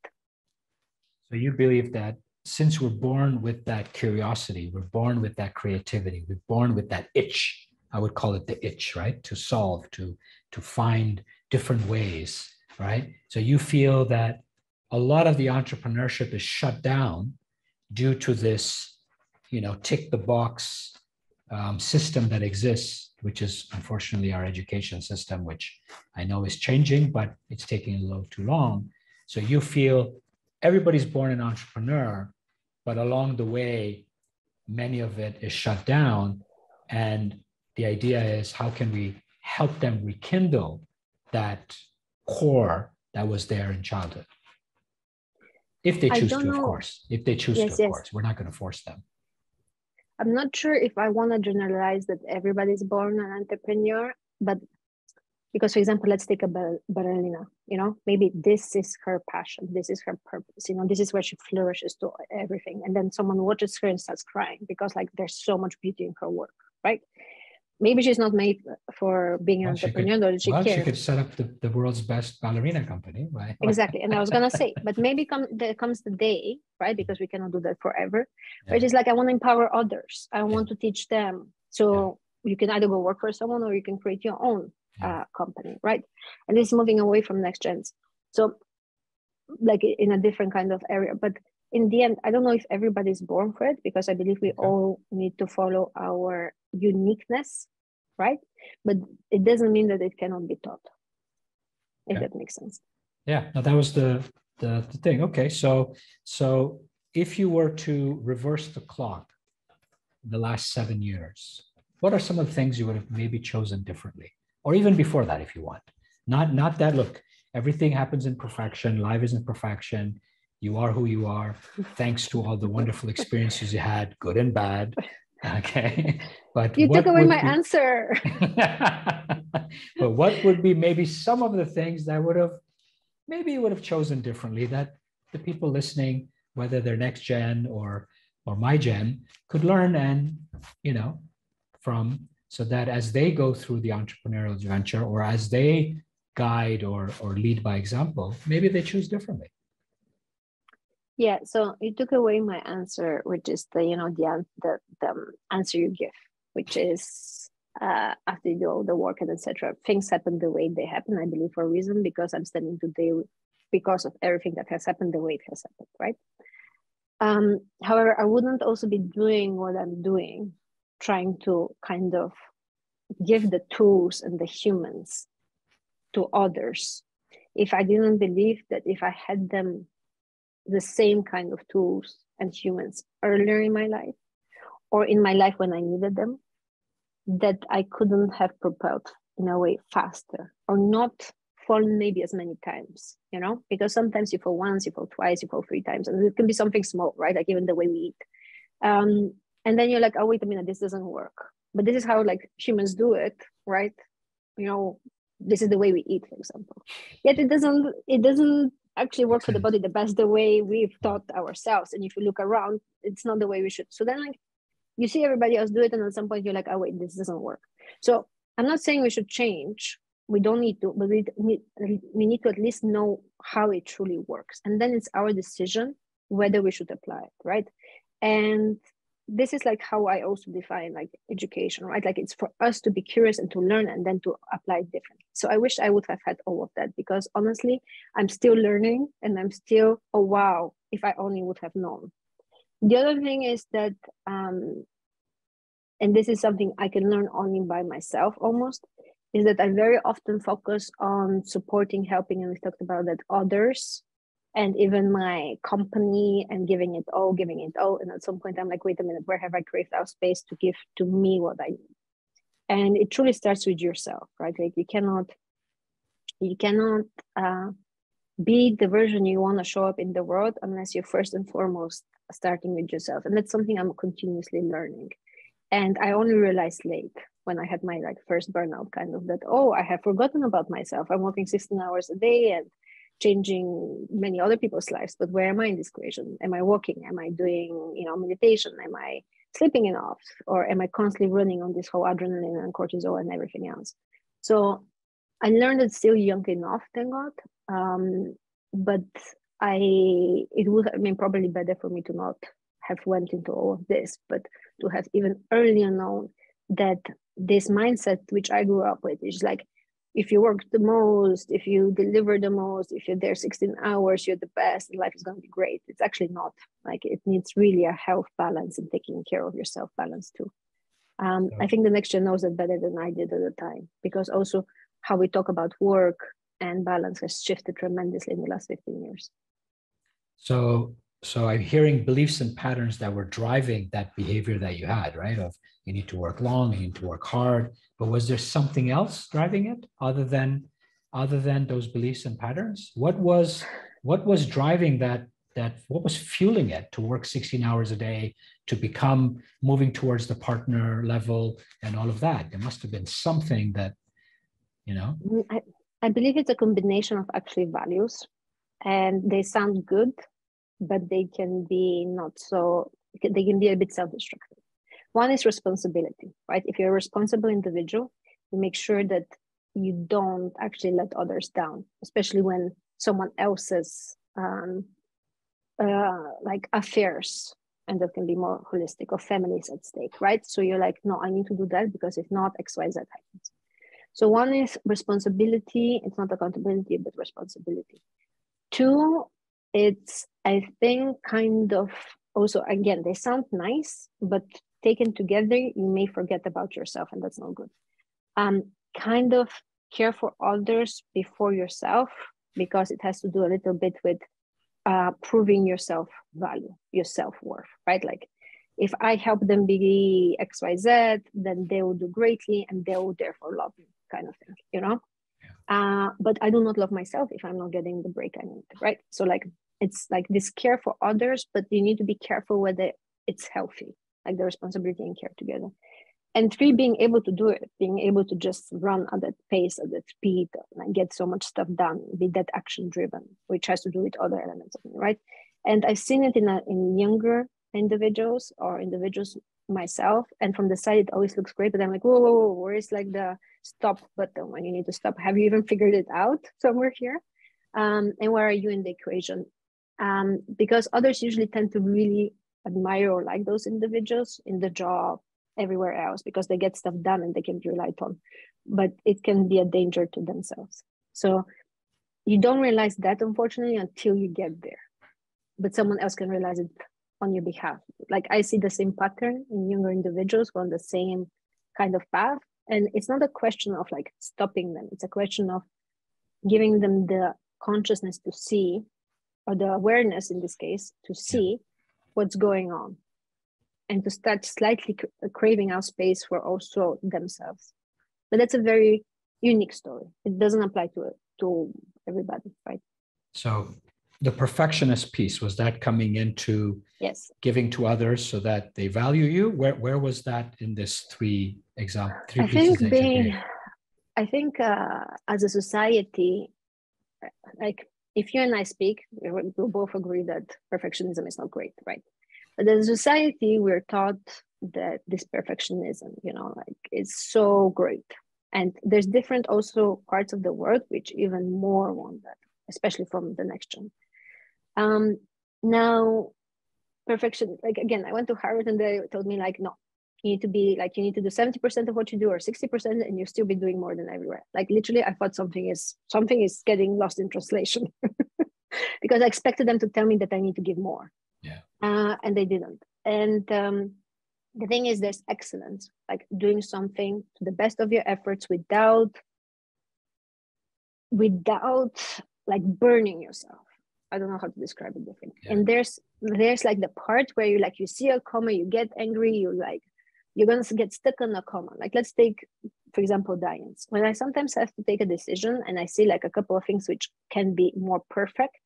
So you believe that since we're born with that curiosity, we're born with that creativity, we're born with that itch, I would call it the itch, right? To solve, to find different ways, right? So you feel that a lot of the entrepreneurship is shut down due to this, tick the box system that exists, which is unfortunately our education system, which I know is changing, but it's taking a little too long. So you feel everybody's born an entrepreneur, but along the way, many of it is shut down. And the idea is, how can we help them rekindle that core that was there in childhood? If they choose to, of course. If they choose to, of course. We're not going to force them. I'm not sure if I want to generalize that everybody's born an entrepreneur, but because, for example, let's take Elena, maybe this is her passion, this is her purpose, this is where she flourishes to everything. And then someone watches her and starts crying because there's so much beauty in her work, right? Maybe she's not made for being an entrepreneur. She could set up the world's best ballerina company, right? Exactly. And I was going to say, but maybe there comes the day, right? Because we cannot do that forever. Yeah. But it's like, I want to empower others. I want to teach them. So you can either go work for someone or you can create your own company, right? And this is moving away from NextGens. So like in a different kind of area. But in the end, I don't know if everybody's born for it, because I believe we all need to follow our uniqueness, right? But it doesn't mean that it cannot be taught, if that makes sense. Yeah, no, that was the thing. Okay, so if you were to reverse the clock the last 7 years, what are some of the things you would have maybe chosen differently? Or even before that, if you want. Not that, look, everything happens in perfection, life is in perfection, you are who you are, thanks to all the wonderful experiences you had, good and bad. Okay. But you took away my answer. But what would be maybe some of the things that you would have chosen differently, that the people listening, whether they're NextGen or my gen, could learn and, from so that as they go through the entrepreneurial venture, or as they guide or lead by example, maybe they choose differently. Yeah, so you took away my answer, which is the answer you give, which is after you do all the work and etc. Things happen the way they happen, I believe, for a reason, because I'm standing today because of everything that has happened the way it has happened, right? However, I wouldn't also be doing what I'm doing, trying to kind of give the tools and the humans to others, if I didn't believe that if I had them the same kind of tools and humans earlier in my life, or in my life when I needed them, that I couldn't have propelled in a way faster, or not fallen maybe as many times, you know, because sometimes you fall once, you fall twice, you fall 3 times, and it can be something small, right? Like even the way we eat. And then you're like, oh, wait a minute, this doesn't work. But this is how like humans do it, right? You know, this is the way we eat, for example. Yet it doesn't actually work for the body the best the way we've taught ourselves. And if you look around, it's not the way we should. So then like you see everybody else do it, and at some point you're like, oh wait, this doesn't work. So I'm not saying we should change. We don't need to, but we need to at least know how it truly works. And then it's our decision whether we should apply it, right? And this is like how I also define like education, right? Like it's for us to be curious and to learn and then to apply it differently. So I wish I would have had all of that, because honestly, I'm still learning and I'm still, oh wow, if I only would have known. The other thing is that, and this is something I can learn only by myself almost, is that I very often focus on supporting, helping, and we talked about that, others, and even my company, and giving it all. And at some point I'm like, wait a minute, where have I craved out space to give to me what I need? And it truly starts with yourself, right? Like you cannot be the version you want to show up in the world unless you're first and foremost starting with yourself. And that's something I'm continuously learning. And I only realized late, when I had my like first burnout, kind of, that, oh, I have forgotten about myself. I'm working 16 hours a day and changing many other people's lives, but where am I in this equation? Am I walking? Am I doing, meditation? Am I sleeping enough? Or am I constantly running on this whole adrenaline and cortisol and everything else? So I learned it still young enough, thank God. But it would have been probably better for me to not have went into all of this, but to have even earlier known that this mindset, which I grew up with, is like, if you work the most, if you deliver the most, if you're there 16 hours, you're the best, and life is going to be great. It's actually not. Like, it needs really a health balance and taking care of yourself balance too. I think the next gen knows that better than I did at the time, because also how we talk about work and balance has shifted tremendously in the last 15 years. So I'm hearing beliefs and patterns that were driving that behavior that you had, right? Of you need to work long, you need to work hard. But was there something else driving it other than those beliefs and patterns? What was driving that? What was fueling it to work 16 hours a day, to become moving towards the partner level and all of that? There must have been something that, I believe it's a combination of actually values, and they sound good, but they can be they can be a bit self-destructive. One is responsibility, right? If you're a responsible individual, you make sure that you don't actually let others down, especially when someone else's like affairs, and that can be more holistic, or families at stake, right? So you're like, no, I need to do that, because if not, X, Y, Z happens. So one is responsibility. It's not accountability, but responsibility. Two, it's, I think, kind of also, again, they sound nice, but taken together, you may forget about yourself, and that's not good. Kind of care for others before yourself, because it has to do a little bit with proving your self-value, your self-worth, right? Like, if I help them be X, Y, Z, then they will do greatly, and they will therefore love me, kind of thing, but I do not love myself if I'm not getting the break I need, right? So like, it's like this care for others, but you need to be careful whether it's healthy, like the responsibility and care together. And three, being able to do it, being able to just run at that pace, at that speed, and get so much stuff done, be that action driven, which has to do with other elements of me, right? And I've seen it in younger individuals, or individuals myself, and from the side it always looks great, but I'm like, whoa, whoa, whoa, where is like the stop button when you need to stop? Have you even figured it out somewhere here? And where are you in the equation? Because others usually tend to really admire or like those individuals in the job, everywhere else, because they get stuff done and they can be relied on, but it can be a danger to themselves. So you don't realize that, unfortunately, until you get there, but someone else can realize it on your behalf. Like I see the same pattern in younger individuals who are on the same kind of path. And it's not a question of like stopping them. It's a question of giving them the consciousness to see, or the awareness in this case, to see what's going on, and to start slightly craving out space for also themselves. But that's a very unique story. It doesn't apply to everybody, right? So the perfectionist piece, was that coming into giving to others so that they value you? Where was that in this three pieces that you gave? I think as a society, like if you and I speak, we'll both agree that perfectionism is not great, right? But as a society, we're taught that this perfectionism, like it's so great. And there's different also parts of the world which even more want that, especially from the NextGen. Now, perfection, like again, I went to Harvard and they told me like, no, you need to do 70% of what you do or 60% and you'll still be doing more than everywhere. Like literally, I thought something is getting lost in translation because I expected them to tell me that I need to give more. Yeah. And they didn't. And the thing is, there's excellence, like doing something to the best of your efforts without like burning yourself. I don't know how to describe it differently. Yeah. And there's like the part where you see a comma, you get angry, you're going to get stuck on a comma. Like let's take, for example, DIONZ. When I sometimes have to take a decision and I see like a couple of things which can be more perfect,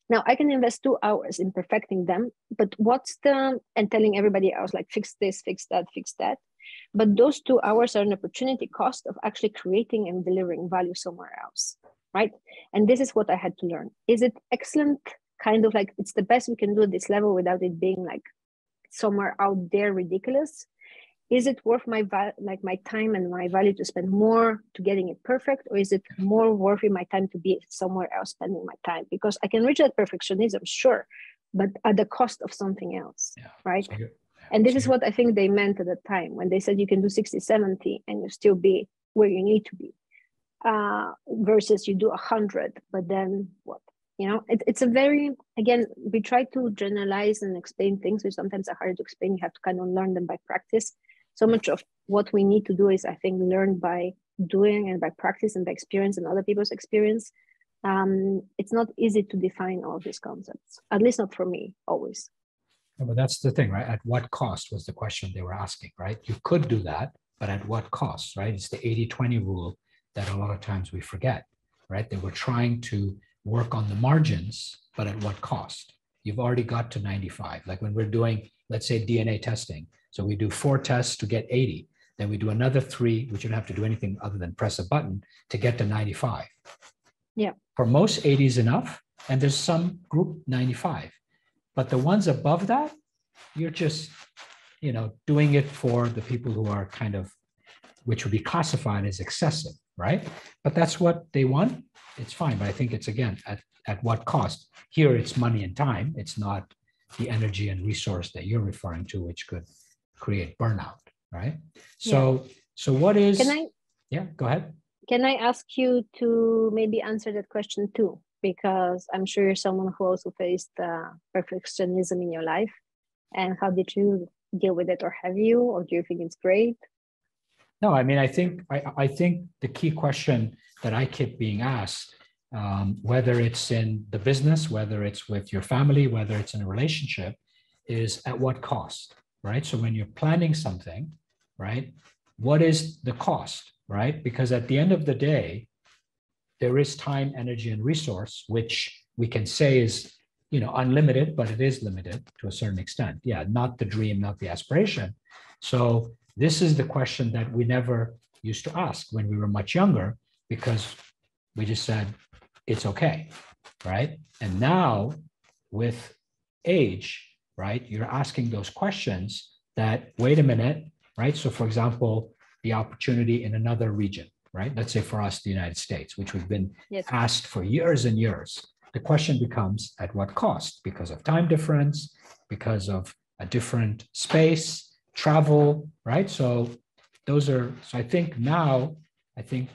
now I can invest 2 hours in perfecting them, but and telling everybody else like fix this, fix that, fix that. But those 2 hours are an opportunity cost of actually creating and delivering value somewhere else, right? And this is what I had to learn. Is it excellent? Kind of like it's the best we can do at this level without it being like somewhere out there ridiculous. Is it worth my time and my value to spend more to getting it perfect, or is it more worth my time to be somewhere else spending my time? Because I can reach that perfectionism, sure, but at the cost of something else, right? And this is what I think they meant at the time when they said you can do 60, 70 and you still be where you need to be, versus you do 100, but then what? It's a very, again, we try to generalize and explain things which sometimes are hard to explain. You have to kind of learn them by practice. So much of what we need to do is, I think, learn by doing and by practice and by experience and other people's experience. It's not easy to define all of these concepts, at least not for me, always. No, but that's the thing, right? At what cost was the question they were asking, right? You could do that, but at what cost, right? It's the 80-20 rule that a lot of times we forget, right? They were trying to work on the margins, but at what cost? You've already got to 95. Like when we're doing, let's say, DNA testing. So we do 4 tests to get 80. Then we do another 3, which you don't have to do anything other than press a button to get to 95. Yeah. For most, 80 is enough. And there's some group 95. But the ones above that, you're just, doing it for the people who are kind of, which would be classified as excessive, right? But that's what they want. It's fine. But I think it's, again, at what cost? Here, it's money and time. It's not the energy and resource that you're referring to, which could create burnout, right? So what is... go ahead. Can I ask you to maybe answer that question too? Because I'm sure you're someone who also faced perfectionism in your life. And how did you deal with it, or have you, or do you think it's great? No, I mean, I think the key question that I keep being asked, whether it's in the business, whether it's with your family, whether it's in a relationship, is at what cost, right? So when you're planning something, right, what is the cost, right? Because at the end of the day, there is time, energy, and resource, which we can say is, unlimited, but it is limited to a certain extent. Yeah, not the dream, not the aspiration. So this is the question that we never used to ask when we were much younger, because we just said, it's okay, right? And now with age, right, you're asking those questions that, wait a minute, right? So for example, the opportunity in another region, right? Let's say for us, the United States, which we've been asked for years and years. The question becomes at what cost? Because of time difference, because of a different space, travel, right? So those are, so I think now, I think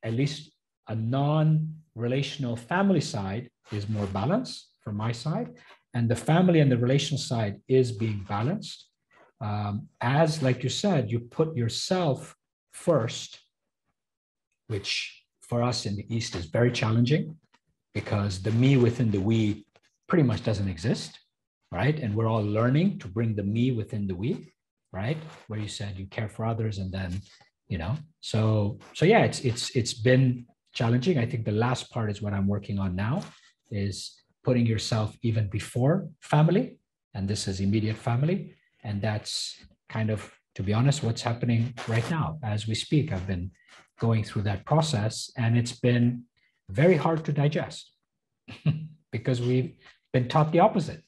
at least a non-relational family side is more balanced from my side. And the family and the relational side is being balanced. As, like you said, you put yourself first, which for us in the East is very challenging because the me within the we pretty much doesn't exist, right? And we're all learning to bring the me within the we, right? Where you said you care for others and then, you know, so yeah, it's been challenging. I think the last part is what I'm working on now is putting yourself even before family. And this is immediate family. And that's kind of, to be honest, what's happening right now as we speak. I've been going through that process and it's been very hard to digest because we've been taught the opposite,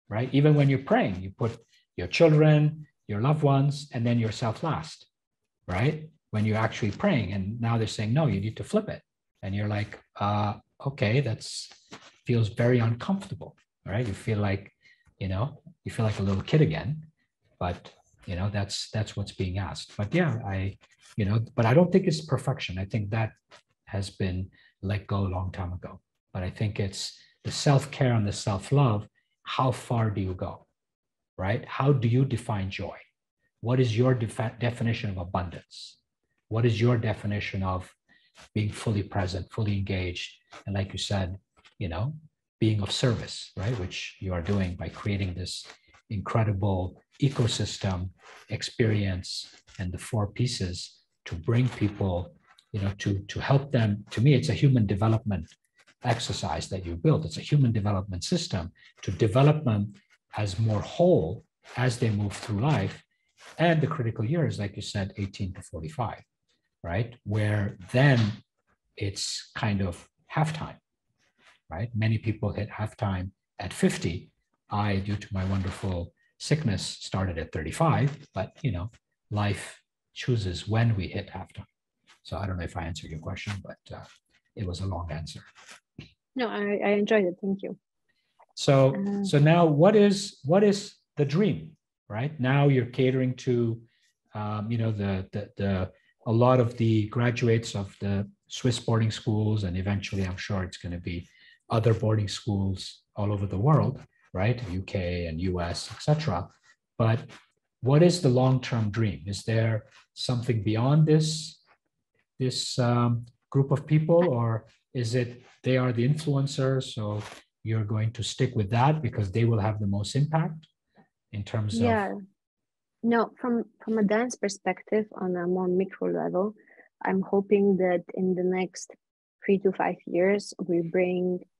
right? Even when you're praying, you put your children, your loved ones, and then yourself last, right? When you're actually praying. And now they're saying, no, you need to flip it. And you're like, okay, that's feels very uncomfortable, right? You feel like, you know, you feel like a little kid again, but you know, that's what's being asked. But yeah, but I don't think it's perfection. I think that has been let go a long time ago. But I think it's the self-care and the self-love. How far do you go, right? How do you define joy? What is your definition of abundance? What is your definition of being fully present, fully engaged? And like you said, you know, being of service, right? Which you are doing by creating this incredible ecosystem experience and the four pieces to bring people, you know, to help them. To me, it's a human development exercise that you built. It's a human development system to develop them as more whole as they move through life. And the critical years, like you said, 18 to 45, right? Where then it's kind of halftime, right? Many people hit halftime at 50. I, due to my wonderful sickness, started at 35, but you know, life chooses when we hit halftime. So I don't know if I answered your question, but it was a long answer. No, I enjoyed it. Thank you. So now what is the dream, right? Now you're catering to, you know, a lot of the graduates of the Swiss boarding schools, and eventually I'm sure it's going to be other boarding schools all over the world, right? UK and US, etc. But what is the long-term dream? Is there something beyond this group of people, or is it they are the influencers, so you're going to stick with that because they will have the most impact in terms of? No, from a dance perspective, on a more micro level, I'm hoping that in the next 3 to 5 years,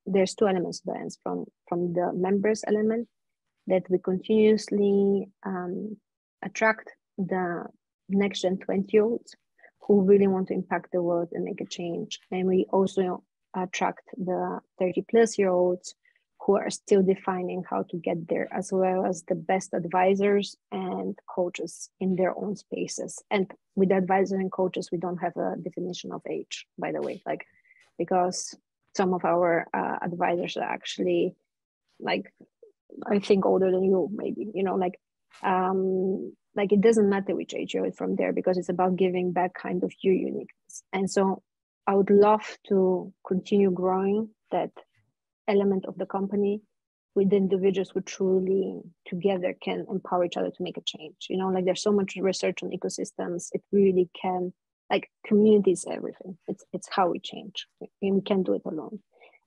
there's two elements to dance, from the members element, that we continuously attract the next gen 20-year-olds who really want to impact the world and make a change. And we also attract the 30-plus-year-olds who are still defining how to get there, as well as the best advisors and coaches in their own spaces. And with advisors and coaches, we don't have a definition of age, by the way, like, because some of our advisors are actually, like, I think older than you, maybe, you know, like it doesn't matter which age you're from there, because it's about giving back kind of your uniqueness. And so I would love to continue growing that element of the company with individuals who truly together can empower each other to make a change. You know, like, there's so much research on ecosystems. It really can, like, community is everything. It's how we change, and we can't do it alone.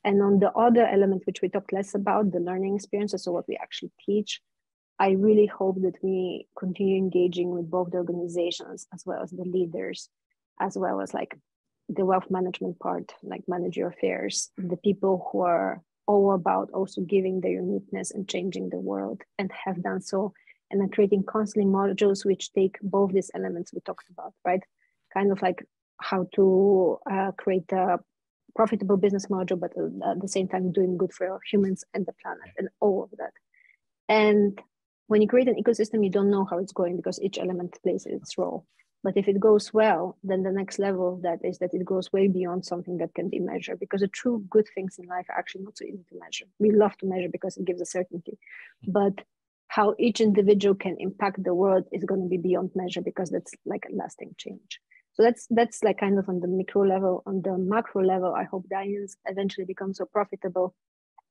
And on the other element, which we talked less about, the learning experiences, so what we actually teach, I really hope that we continue engaging with both the organizations as well as the leaders, as well as like the wealth management part, like managerial affairs, the people who are all about also giving their uniqueness and changing the world, and have done so, and then creating constantly modules which take both these elements we talked about, right? Kind of like how to create a profitable business module, but at the same time doing good for humans and the planet and all of that. And when you create an ecosystem, you don't know how it's going because each element plays its role. But if it goes well, then the next level of that is that it goes way beyond something that can be measured, because the true good things in life are actually not so easy to measure. We love to measure because it gives a certainty, but how each individual can impact the world is going to be beyond measure, because that's like a lasting change. So that's like kind of on the micro level. On the macro level, I hope DIONZ eventually becomes so profitable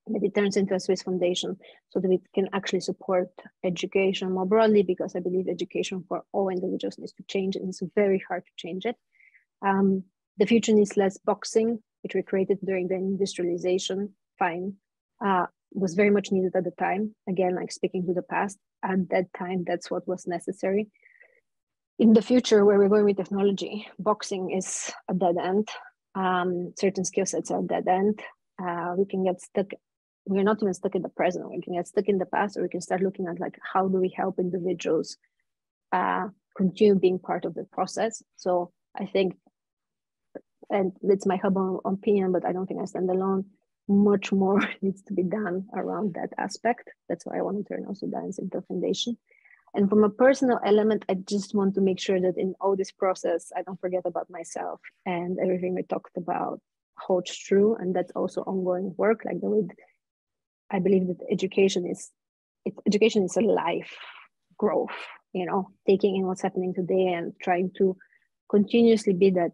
that it turns into a Swiss foundation, so that it can actually support education more broadly, because I believe education for all individuals needs to change, and it's very hard to change it. The future needs less boxing, which we created during the industrialization, was very much needed at the time. Again, like speaking to the past, at that time, that's what was necessary. In the future, where we're going with technology, boxing is a dead end. Certain skill sets are a dead end. We can get stuck. We're not even stuck in the present. We can get stuck in the past, or we can start looking at like, how do we help individuals continue being part of the process? So I think, and it's my humble opinion, but I don't think I stand alone, much more needs to be done around that aspect. That's why I want to turn also DIONZ into a foundation. And from a personal element, I just want to make sure that in all this process, I don't forget about myself, and everything we talked about holds true. And that's also ongoing work, like the way I believe that education is a life growth, taking in what's happening today and trying to continuously be that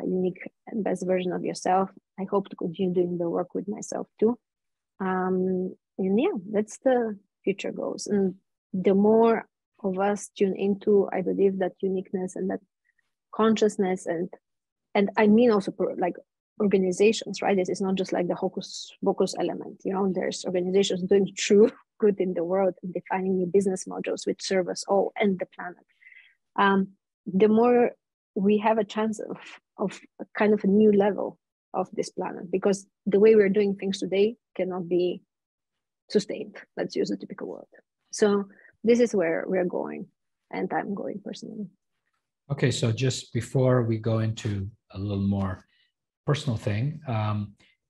unique and best version of yourself. I hope to continue doing the work with myself too. And yeah, that's the future goals. And the more of us tune into, I believe, that uniqueness and that consciousness, and I mean also like organizations, right? This is not just like the hocus pocus element. There's organizations doing true good in the world and defining new business models which serve us all and the planet. The more we have a chance of a kind of a new level of this planet, because the way we're doing things today cannot be sustained. Let's use a typical word. So this is where we're going, and I'm going personally. Okay, so just before we go into a little more personal thing,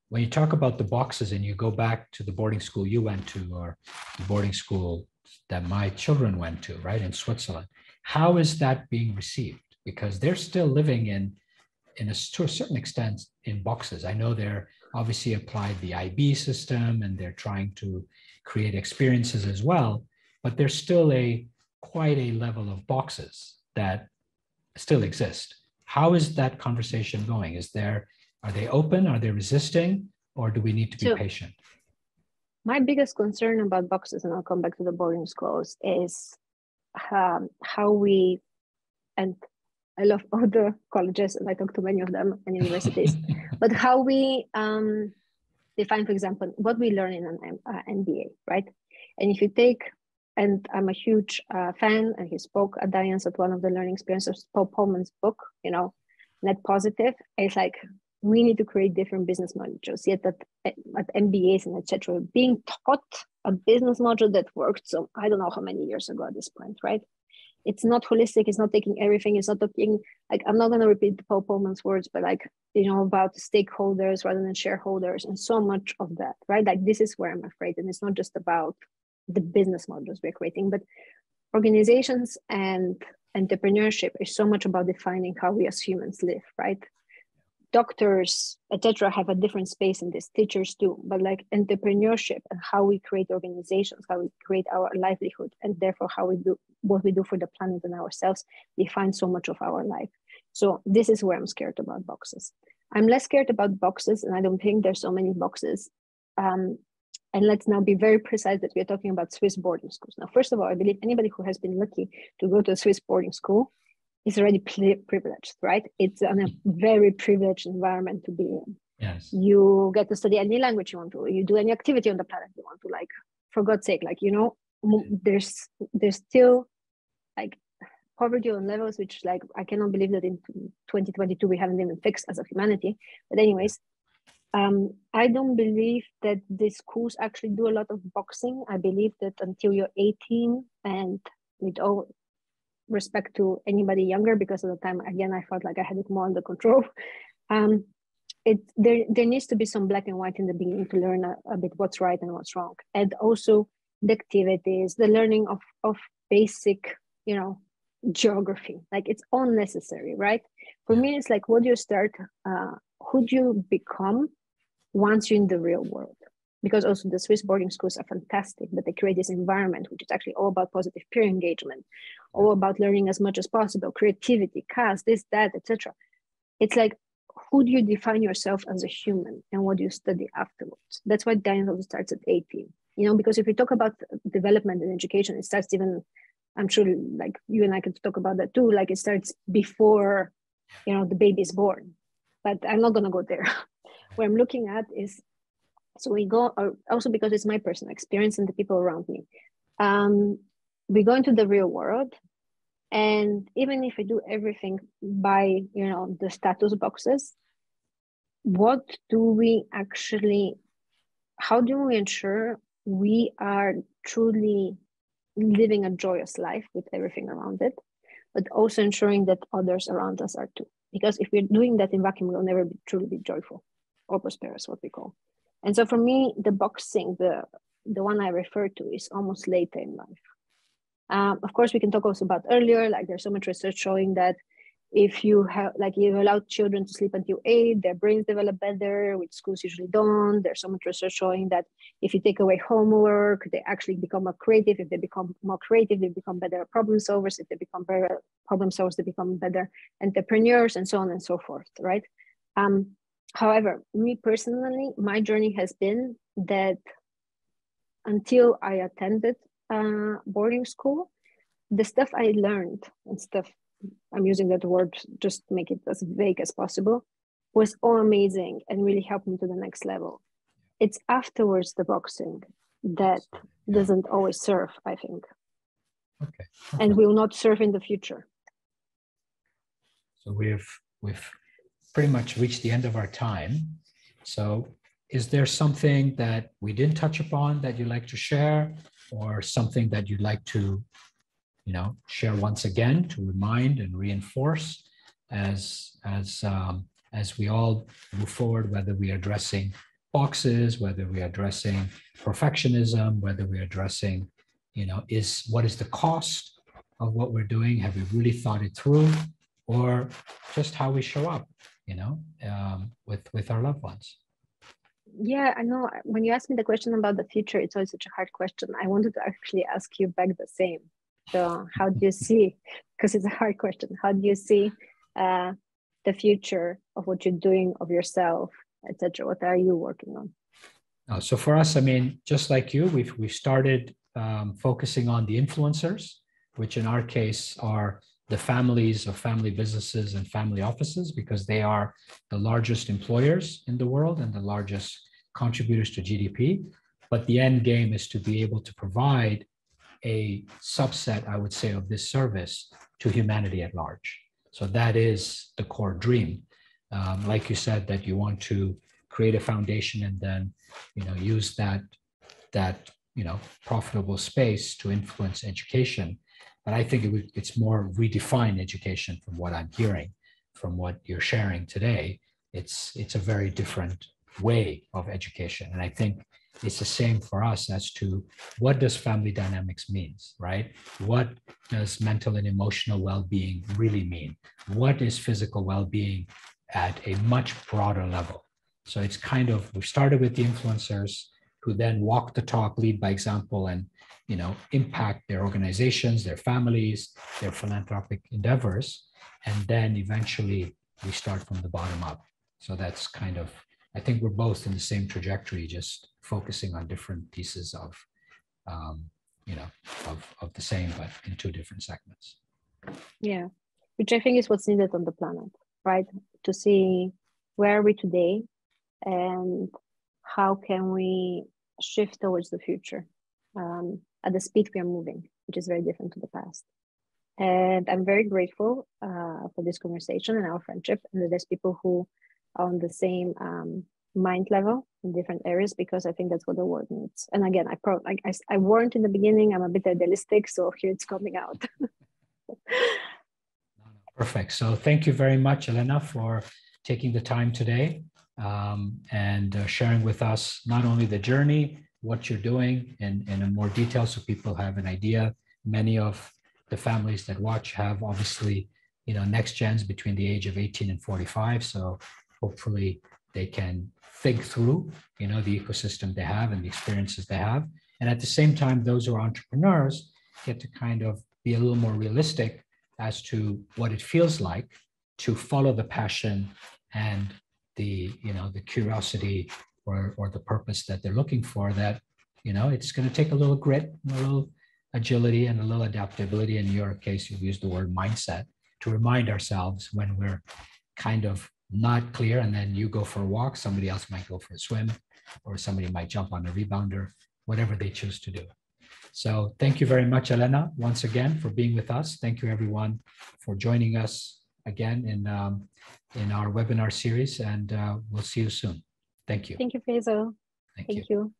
when you talk about the boxes and you go back to the boarding school you went to, or the boarding school that my children went to, right, in Switzerland, how is that being received? Because they're still living to a certain extent in boxes. I know they're obviously applied the IB system and they're trying to create experiences as well, but there's still quite a level of boxes that still exist. How is that conversation going? Are they open? Are they resisting? Or do we need to be patient? My biggest concern about boxes, and I'll come back to the boarding schools, is how we, and I love all the colleges, and I talk to many of them and universities, but how we define, for example, what we learn in an MBA, right? And if you take, and I'm a huge fan, and he spoke at DIONZ at one of the learning experiences, Paul Pullman's book, Net Positive. It's like, we need to create different business modules. Yet at MBAs and etc., being taught a business module that worked, so I don't know how many years ago at this point, right? It's not holistic. It's not taking everything. It's not talking, like, I'm not going to repeat Paul Pullman's words, but like, about stakeholders rather than shareholders, and so much of that, right? Like, this is where I'm afraid. And it's not just about the business models we're creating, but organizations and entrepreneurship is so much about defining how we as humans live, right? Doctors, etc., have a different space in this, teachers too, but like entrepreneurship and how we create organizations, how we create our livelihood, and therefore how we do what we do for the planet and ourselves, define so much of our life. So this is where I'm scared about boxes. I'm less scared about boxes, and I don't think there's so many boxes. And let's now be very precise that we're talking about Swiss boarding schools. Now, first of all, I believe anybody who has been lucky to go to a Swiss boarding school is already privileged, right? It's a very privileged environment to be in. Yes. You get to study any language you want to, you do any activity on the planet you want to, like, for God's sake, like, there's still like poverty on levels which, like, I cannot believe that in 2022 we haven't even fixed as a humanity. But anyways, I don't believe that the schools actually do a lot of boxing. I believe that until you're 18, and with all respect to anybody younger, because at the time, again, I felt like I had it more under control. There needs to be some black and white in the beginning to learn a bit what's right and what's wrong. And also the activities, the learning of basic, you know, geography. Like it's all necessary, right? For me, it's like, what do you start, who do you become once you're in the real world? Because also the Swiss boarding schools are fantastic, but they create this environment which is actually all about positive peer engagement, all about learning as much as possible, creativity, cast, this, that, etc. It's like, who do you define yourself as a human, and what do you study afterwards? That's why DIONZ starts at 18. You know, because if we talk about development and education, it starts even, I'm sure, like you and I could talk about that too. Like it starts before, you know, the baby is born. But I'm not going to go there. What I'm looking at is, so we go, also because it's my personal experience and the people around me. We go into the real world, and even if I do everything by, you know, the status boxes, what do we actually, how do we ensure we are truly living a joyous life with everything around it, but also ensuring that others around us are too? Because if we're doing that in vacuum, we'll never truly be joyful or prosperous, what we call. And so for me, the boxing, the one I refer to, is almost later in life. Of course, we can talk also about earlier, like there's so much research showing that if you have, like, you allow children to sleep until 8, their brains develop better, which schools usually don't. There's so much research showing that if you take away homework, they actually become more creative. If they become more creative, they become better problem solvers. If they become better problem solvers, they become better entrepreneurs, and so on and so forth, right? However, me personally, my journey has been that until I attended boarding school, the stuff I learned, and stuff, I'm using that word just to make it as vague as possible, was all amazing and really helped me to the next level. It's afterwards the boxing that doesn't always serve, I think. Okay. And will not serve in the future. So we've pretty much reached the end of our time. So is there something that we didn't touch upon that you'd like to share, or something that you'd like to, you know, share once again to remind and reinforce as we all move forward, whether we are addressing boxes, whether we are addressing perfectionism, whether we're addressing, you know, what is the cost of what we're doing? Have we really thought it through? Or just how we show up, you know, with our loved ones? Yeah, I know. When you asked me the question about the future, it's always such a hard question. I wanted to actually ask you back the same. So how do you see, because it's a hard question, how do you see the future of what you're doing, of yourself, etc.? What are you working on? So for us, I mean, just like you, we've started focusing on the influencers, which in our case are the families of family businesses and family offices, because they are the largest employers in the world and the largest contributors to GDP. But the end game is to be able to provide a subset, I would say, of this service to humanity at large. So that is the core dream. Like you said, that you want to create a foundation and then, you know, use that you know, profitable space to influence education. But I think it's more redefined education from what I'm hearing, from what you're sharing today. It's a very different way of education. And I think it's the same for us as to what does family dynamics means, right? What does mental and emotional well-being really mean? What is physical well-being at a much broader level? So it's kind of, we started with the influencers who then walk the talk, lead by example, and, you know, impact their organizations, their families, their philanthropic endeavors. And then eventually we start from the bottom up. So that's kind of, I think we're both in the same trajectory, just focusing on different pieces of, you know, of the same, but in two different segments. Yeah, which I think is what's needed on the planet, right? To see where are we today and how can we shift towards the future at the speed we are moving, which is very different to the past. And I'm very grateful for this conversation and our friendship, and that there's people who are on the same mind level in different areas, because I think that's what the world needs. And again, I warned in the beginning, I'm a bit idealistic, so here it's coming out. Perfect. So thank you very much, Elena, for taking the time today and sharing with us not only the journey, what you're doing in more detail so people have an idea. Many of the families that watch have obviously, next gens between the age of 18 and 45. So hopefully they can think through, the ecosystem they have and the experiences they have. And at the same time, those who are entrepreneurs get to kind of be a little more realistic as to what it feels like to follow the passion and the curiosity or the purpose that they're looking for, that, it's going to take a little grit, a little agility, and a little adaptability. In your case, you've used the word mindset to remind ourselves when we're kind of not clear, and then you go for a walk, somebody else might go for a swim, or somebody might jump on a rebounder, whatever they choose to do. So thank you very much, Elena, once again for being with us. Thank you, everyone, for joining us again in our webinar series, and we'll see you soon. Thank you. Thank you, Faisal. Thank you.